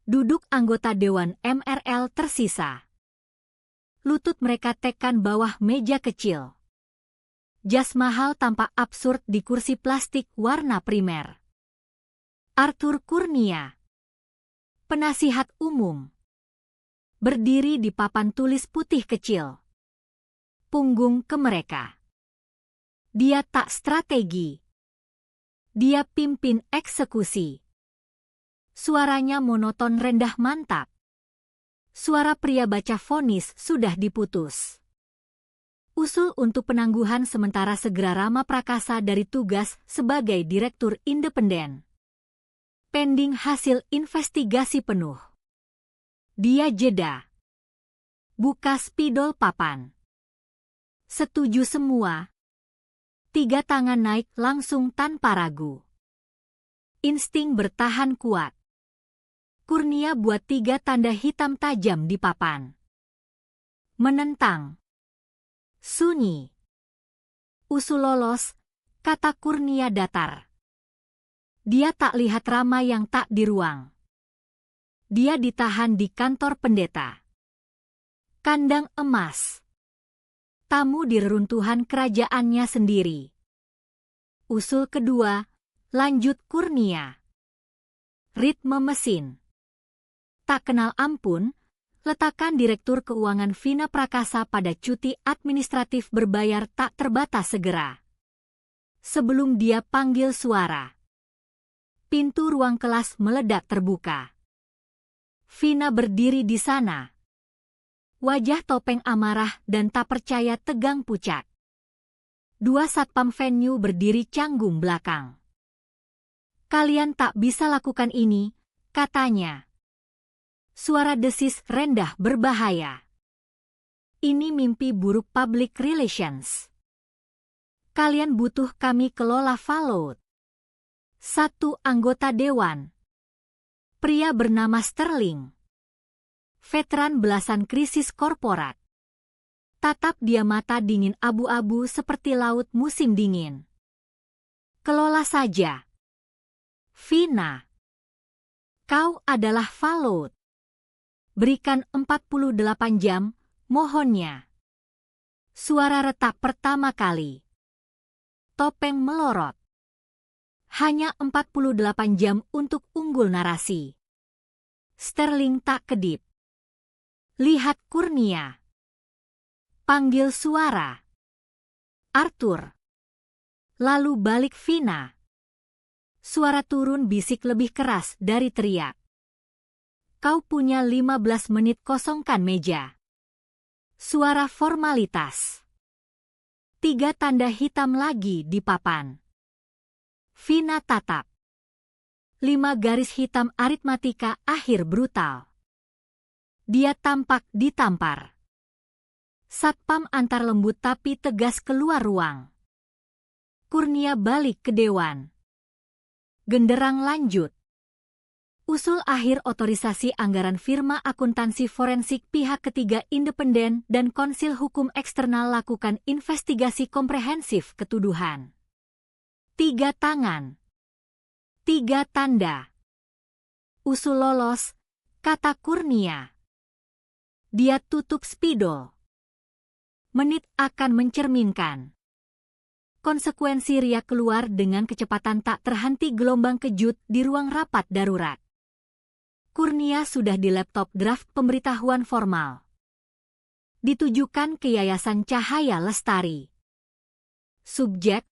Duduk anggota Dewan MRL tersisa. Lutut mereka tekan bawah meja kecil. Jas mahal tampak absurd di kursi plastik warna primer. Arthur Kurnia, penasihat umum, berdiri di papan tulis putih kecil. Punggung ke mereka. Dia tak strategi. Dia pimpin eksekusi. Suaranya monoton rendah mantap. Suara pria baca vonis sudah diputus. Usul untuk penangguhan sementara segera Rama Prakasa dari tugas sebagai direktur independen. Pending hasil investigasi penuh. Dia jeda. Buka spidol papan. Setuju semua. 3 tangan naik langsung tanpa ragu. Insting bertahan kuat. Kurnia buat 3 tanda hitam tajam di papan. Menentang. Sunyi. Usul lolos, kata Kurnia datar. Dia tak lihat Rama yang tak di ruang. Dia ditahan di kantor pendeta. Kandang emas. Tamu di reruntuhan kerajaannya sendiri. Usul kedua, lanjut Kurnia. Ritme mesin. Tak kenal ampun, letakkan Direktur Keuangan Vina Prakasa pada cuti administratif berbayar tak terbatas segera. Sebelum dia panggil suara. Pintu ruang kelas meledak terbuka. Vina berdiri di sana. Wajah topeng amarah dan tak percaya tegang pucat. 2 satpam venue berdiri canggung belakang. Kalian tak bisa lakukan ini, katanya. Suara desis rendah berbahaya. Ini mimpi buruk public relations. Kalian butuh kami kelola fallout. 1 anggota dewan. Pria bernama Sterling. Veteran belasan krisis korporat. Tatap dia mata dingin abu-abu seperti laut musim dingin. Kelola saja. Vina. Kau adalah fallout. Berikan 48 jam, mohonnya. Suara retak pertama kali. Topeng melorot. Hanya 48 jam untuk unggul narasi. Sterling tak kedip. Lihat Kurnia. Panggil suara. Arthur. Lalu balik Vina. Suara turun bisik lebih keras dari teriak. Kau punya 15 menit kosongkan meja. Suara formalitas. 3 tanda hitam lagi di papan. Vina tatap. 5 garis hitam aritmatika akhir brutal. Dia tampak ditampar. Satpam antar lembut tapi tegas keluar ruang. Kurnia balik ke dewan. Genderang lanjut. Usul akhir otorisasi anggaran firma akuntansi forensik pihak ketiga independen dan Konsil Hukum Eksternal lakukan investigasi komprehensif ketuduhan. 3 tangan. 3 tanda. Usul lolos, kata Kurnia. Dia tutup spidol. Menit akan mencerminkan. Konsekuensi riak keluar dengan kecepatan tak terhenti gelombang kejut di ruang rapat darurat. Kurnia sudah di laptop draft pemberitahuan formal. Ditujukan ke Yayasan Cahaya Lestari. Subjek: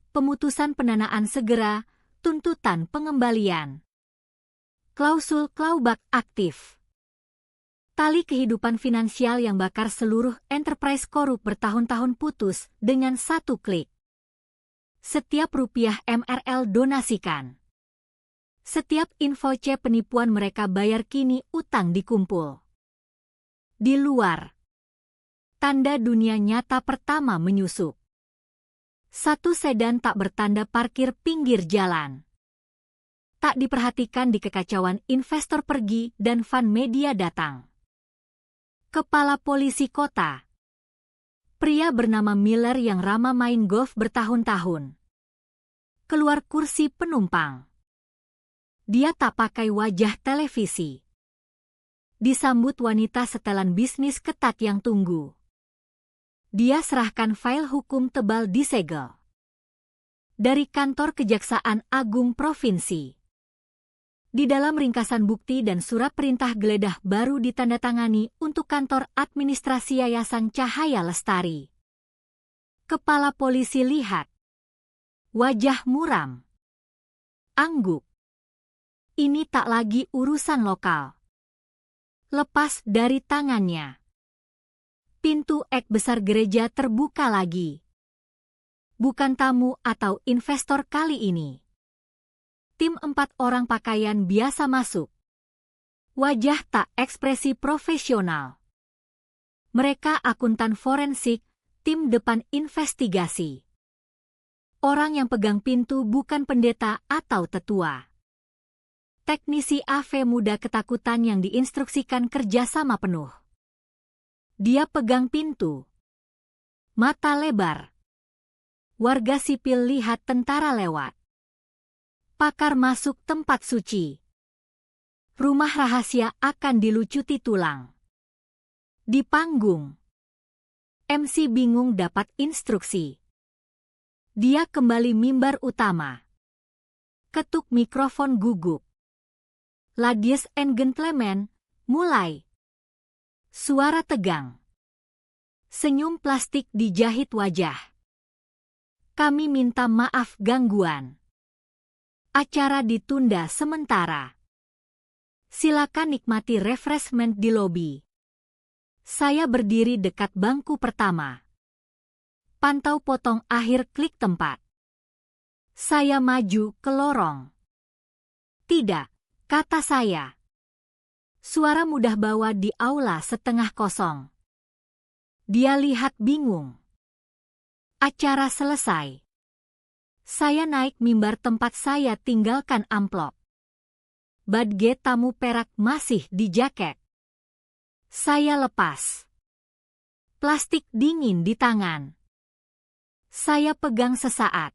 pemutusan pendanaan segera, tuntutan pengembalian. Klausul clawback aktif. Tali kehidupan finansial yang bakar seluruh enterprise korup bertahun-tahun putus dengan satu klik. Setiap rupiah MRL donasikan. Setiap info C penipuan mereka bayar kini utang dikumpul. Di luar. Tanda dunia nyata pertama menyusup. Satu sedan tak bertanda parkir pinggir jalan. Tak diperhatikan di kekacauan investor pergi dan fan media datang. Kepala polisi kota. Pria bernama Miller yang ramah main golf bertahun-tahun. Keluar kursi penumpang. Dia tak pakai wajah televisi. Disambut wanita setelan bisnis ketat yang tunggu. Dia serahkan file hukum tebal disegel. Dari kantor Kejaksaan Agung Provinsi. Di dalam ringkasan bukti dan surat perintah geledah baru ditandatangani untuk kantor administrasi Yayasan Cahaya Lestari. Kepala polisi lihat. Wajah muram. Angguk. Ini tak lagi urusan lokal. Lepas dari tangannya. Pintu ek besar gereja terbuka lagi. Bukan tamu atau investor kali ini. Tim 4 orang pakaian biasa masuk. Wajah tak ekspresi profesional. Mereka akuntan forensik, tim depan investigasi. Orang yang pegang pintu bukan pendeta atau tetua. Teknisi AV muda ketakutan yang diinstruksikan kerjasama penuh. Dia pegang pintu. Mata lebar. Warga sipil lihat tentara lewat. Pakar masuk tempat suci. Rumah rahasia akan dilucuti tulang. Di panggung. MC bingung dapat instruksi. Dia kembali mimbar utama. Ketuk mikrofon gugup. Ladies and gentlemen, mulai. Suara tegang. Senyum plastik dijahit wajah. Kami minta maaf gangguan. Acara ditunda sementara. Silakan nikmati refreshment di lobi. Saya berdiri dekat bangku pertama. Pantau potong akhir klik tempat. Saya maju ke lorong. Tidak. Kata saya. Suara mudah bawa di aula setengah kosong. Dia lihat bingung. Acara selesai. Saya naik mimbar tempat saya tinggalkan amplop. Badge tamu perak masih di jaket. Saya lepas. Plastik dingin di tangan. Saya pegang sesaat.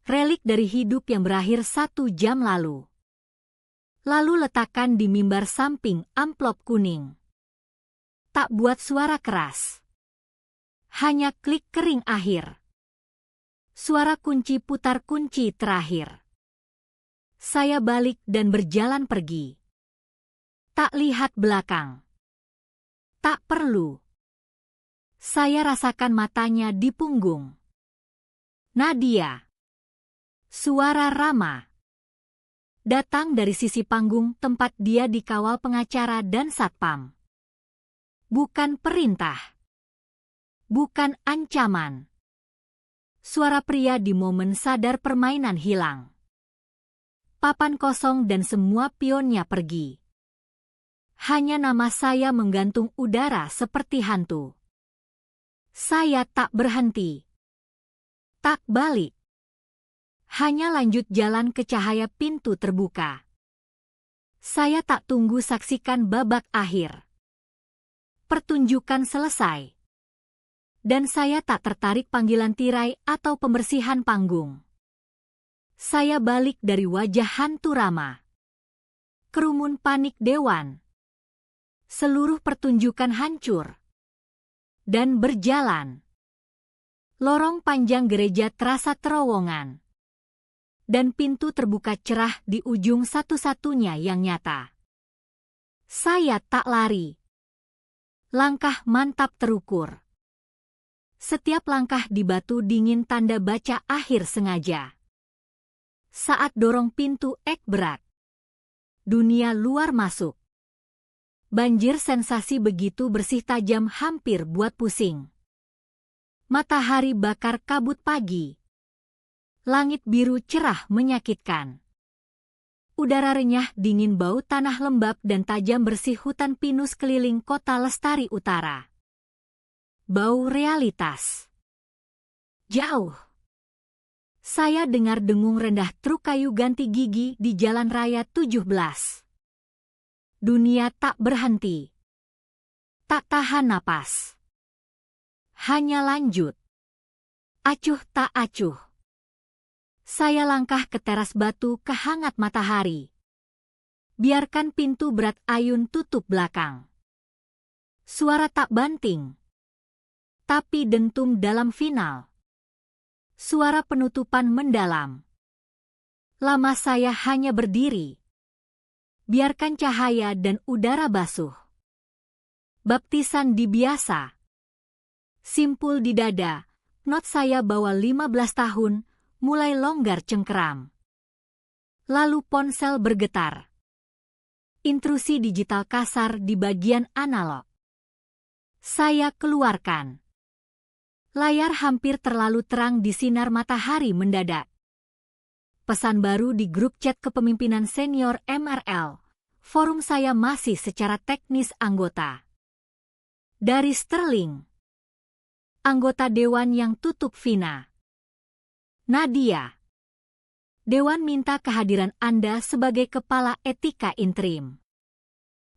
Relik dari hidup yang berakhir 1 jam lalu. Lalu letakkan di mimbar samping amplop kuning. Tak buat suara keras. Hanya klik kering akhir. Suara kunci putar kunci terakhir. Saya balik dan berjalan pergi. Tak lihat belakang. Tak perlu. Saya rasakan matanya di punggung. Nadia. Suara Rama. Datang dari sisi panggung tempat dia dikawal pengacara dan satpam. Bukan perintah. Bukan ancaman. Suara pria di momen sadar permainan hilang. Papan kosong dan semua pionnya pergi. Hanya nama saya menggantung udara seperti hantu. Saya tak berhenti. Tak balik. Hanya lanjut jalan ke cahaya pintu terbuka. Saya tak tunggu saksikan babak akhir. Pertunjukan selesai. Dan saya tak tertarik panggilan tirai atau pembersihan panggung. Saya balik dari wajah hantu Rama. Kerumun panik dewan. Seluruh pertunjukan hancur. Dan berjalan. Lorong panjang gereja terasa terowongan. Dan pintu terbuka cerah di ujung satu-satunya yang nyata. Saya tak lari. Langkah mantap terukur. Setiap langkah di batu dingin tanda baca akhir sengaja. Saat dorong pintu ek berat. Dunia luar masuk. Banjir sensasi begitu bersih tajam hampir buat pusing. Matahari bakar kabut pagi. Langit biru cerah menyakitkan. Udara renyah dingin bau tanah lembab dan tajam bersih hutan pinus keliling kota Lestari Utara. Bau realitas. Jauh. Saya dengar dengung rendah truk kayu ganti gigi di Jalan Raya 17. Dunia tak berhenti. Tak tahan napas. Hanya lanjut. Acuh tak acuh. Saya langkah ke teras batu kehangat matahari. Biarkan pintu berat ayun tutup belakang. Suara tak banting. Tapi dentum dalam final. Suara penutupan mendalam. Lama saya hanya berdiri. Biarkan cahaya dan udara basuh. Baptisan di biasa. Simpul di dada. Not saya bawa 15 tahun. Mulai longgar cengkeram. Lalu ponsel bergetar. Intrusi digital kasar di bagian analog. Saya keluarkan. Layar hampir terlalu terang di sinar matahari mendadak. Pesan baru di grup chat kepemimpinan senior MRL. Forum saya masih secara teknis anggota. Dari Sterling. Anggota dewan yang tutup Vina. Nadia. Dewan minta kehadiran Anda sebagai kepala etika interim.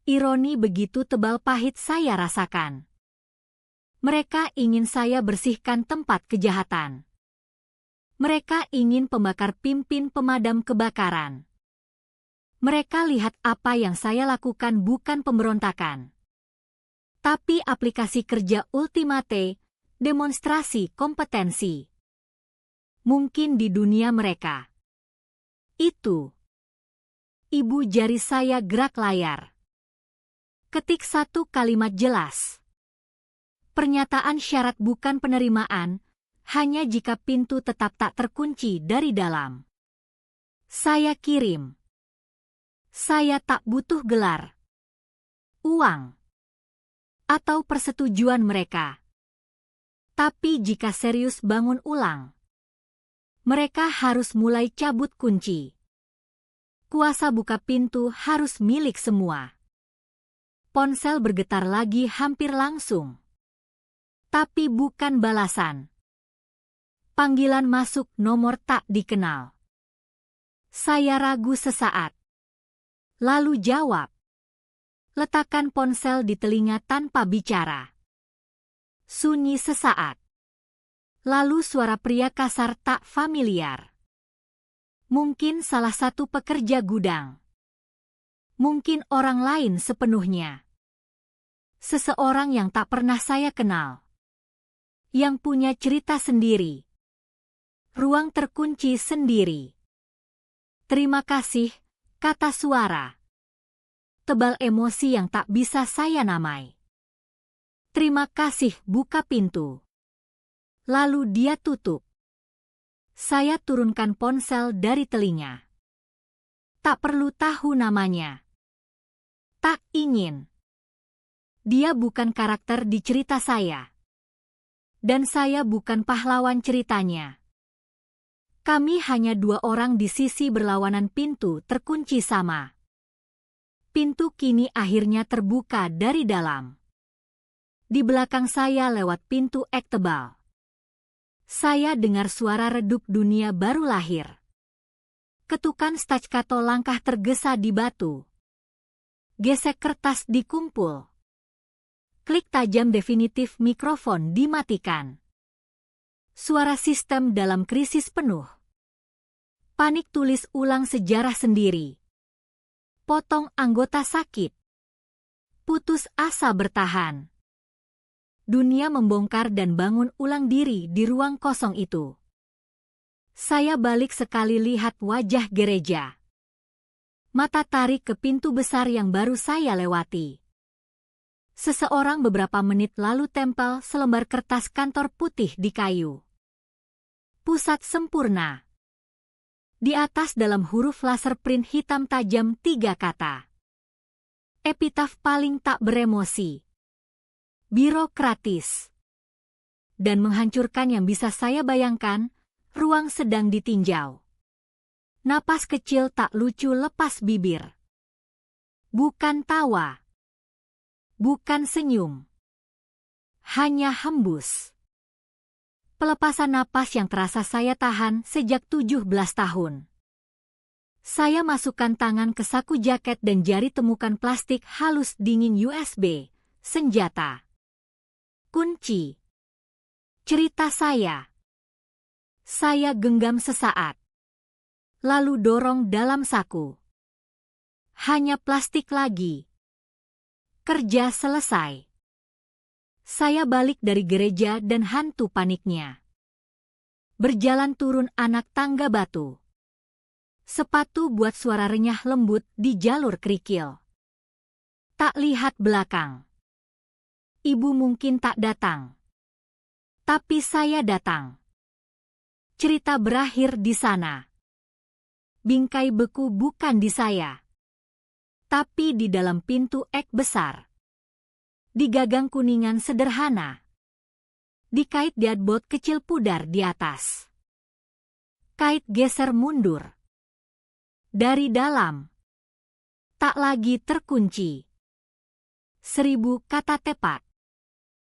Ironi begitu tebal pahit saya rasakan. Mereka ingin saya bersihkan tempat kejahatan. Mereka ingin pembakar pimpin pemadam kebakaran. Mereka lihat apa yang saya lakukan bukan pemberontakan. Tapi aplikasi kerja ultimate, demonstrasi kompetensi. Mungkin di dunia mereka. Itu. Ibu jari saya gerak layar. Ketik satu kalimat jelas. Pernyataan syarat bukan penerimaan, hanya jika pintu tetap tak terkunci dari dalam. Saya kirim. Saya tak butuh gelar, uang, atau persetujuan mereka. Tapi jika serius bangun ulang, mereka harus mulai cabut kunci. Kuasa buka pintu harus milik semua. Ponsel bergetar lagi hampir langsung. Tapi bukan balasan. Panggilan masuk nomor tak dikenal. Saya ragu sesaat. Lalu jawab. Letakkan ponsel di telinga tanpa bicara. Sunyi sesaat. Lalu suara pria kasar tak familiar. Mungkin salah satu pekerja gudang. Mungkin orang lain sepenuhnya. Seseorang yang tak pernah saya kenal. Yang punya cerita sendiri. Ruang terkunci sendiri. Terima kasih, kata suara. Tebal emosi yang tak bisa saya namai. Terima kasih, buka pintu. Lalu dia tutup. Saya turunkan ponsel dari telinga. Tak perlu tahu namanya. Tak ingin. Dia bukan karakter di cerita saya. Dan saya bukan pahlawan ceritanya. Kami hanya dua orang di sisi berlawanan pintu terkunci sama. Pintu kini akhirnya terbuka dari dalam. Di belakang saya lewat pintu ek tebal. Saya dengar suara redup dunia baru lahir. Ketukan staccato langkah tergesa di batu. Gesek kertas dikumpul. Klik tajam definitif mikrofon dimatikan. Suara sistem dalam krisis penuh. Panik tulis ulang sejarah sendiri. Potong anggota sakit. Putus asa bertahan. Dunia membongkar dan bangun ulang diri di ruang kosong itu. Saya balik sekali lihat wajah gereja. Mata tarik ke pintu besar yang baru saya lewati. Seseorang beberapa menit lalu tempel selembar kertas kantor putih di kayu. Pusat sempurna. Di atas dalam huruf laser print hitam tajam 3 kata. Epitaf paling tak beremosi. Birokratis. Dan menghancurkan yang bisa saya bayangkan, ruang sedang ditinjau. Napas kecil tak lucu lepas bibir. Bukan tawa. Bukan senyum. Hanya hembus. Pelepasan napas yang terasa saya tahan sejak 17 tahun. Saya masukkan tangan ke saku jaket dan jari temukan plastik halus dingin USB, senjata. Kunci. Cerita saya. Saya genggam sesaat. Lalu dorong dalam saku. Hanya plastik lagi. Kerja selesai. Saya balik dari gereja dan hantu paniknya. Berjalan turun anak tangga batu. Sepatu buat suara renyah lembut di jalur kerikil. Tak lihat belakang. Ibu mungkin tak datang. Tapi saya datang. Cerita berakhir di sana. Bingkai beku bukan di saya. Tapi di dalam pintu ek besar. Di gagang kuningan sederhana. Dikait diadbot kecil pudar di atas. Kait geser mundur. Dari dalam. Tak lagi terkunci. 1000 kata tepat.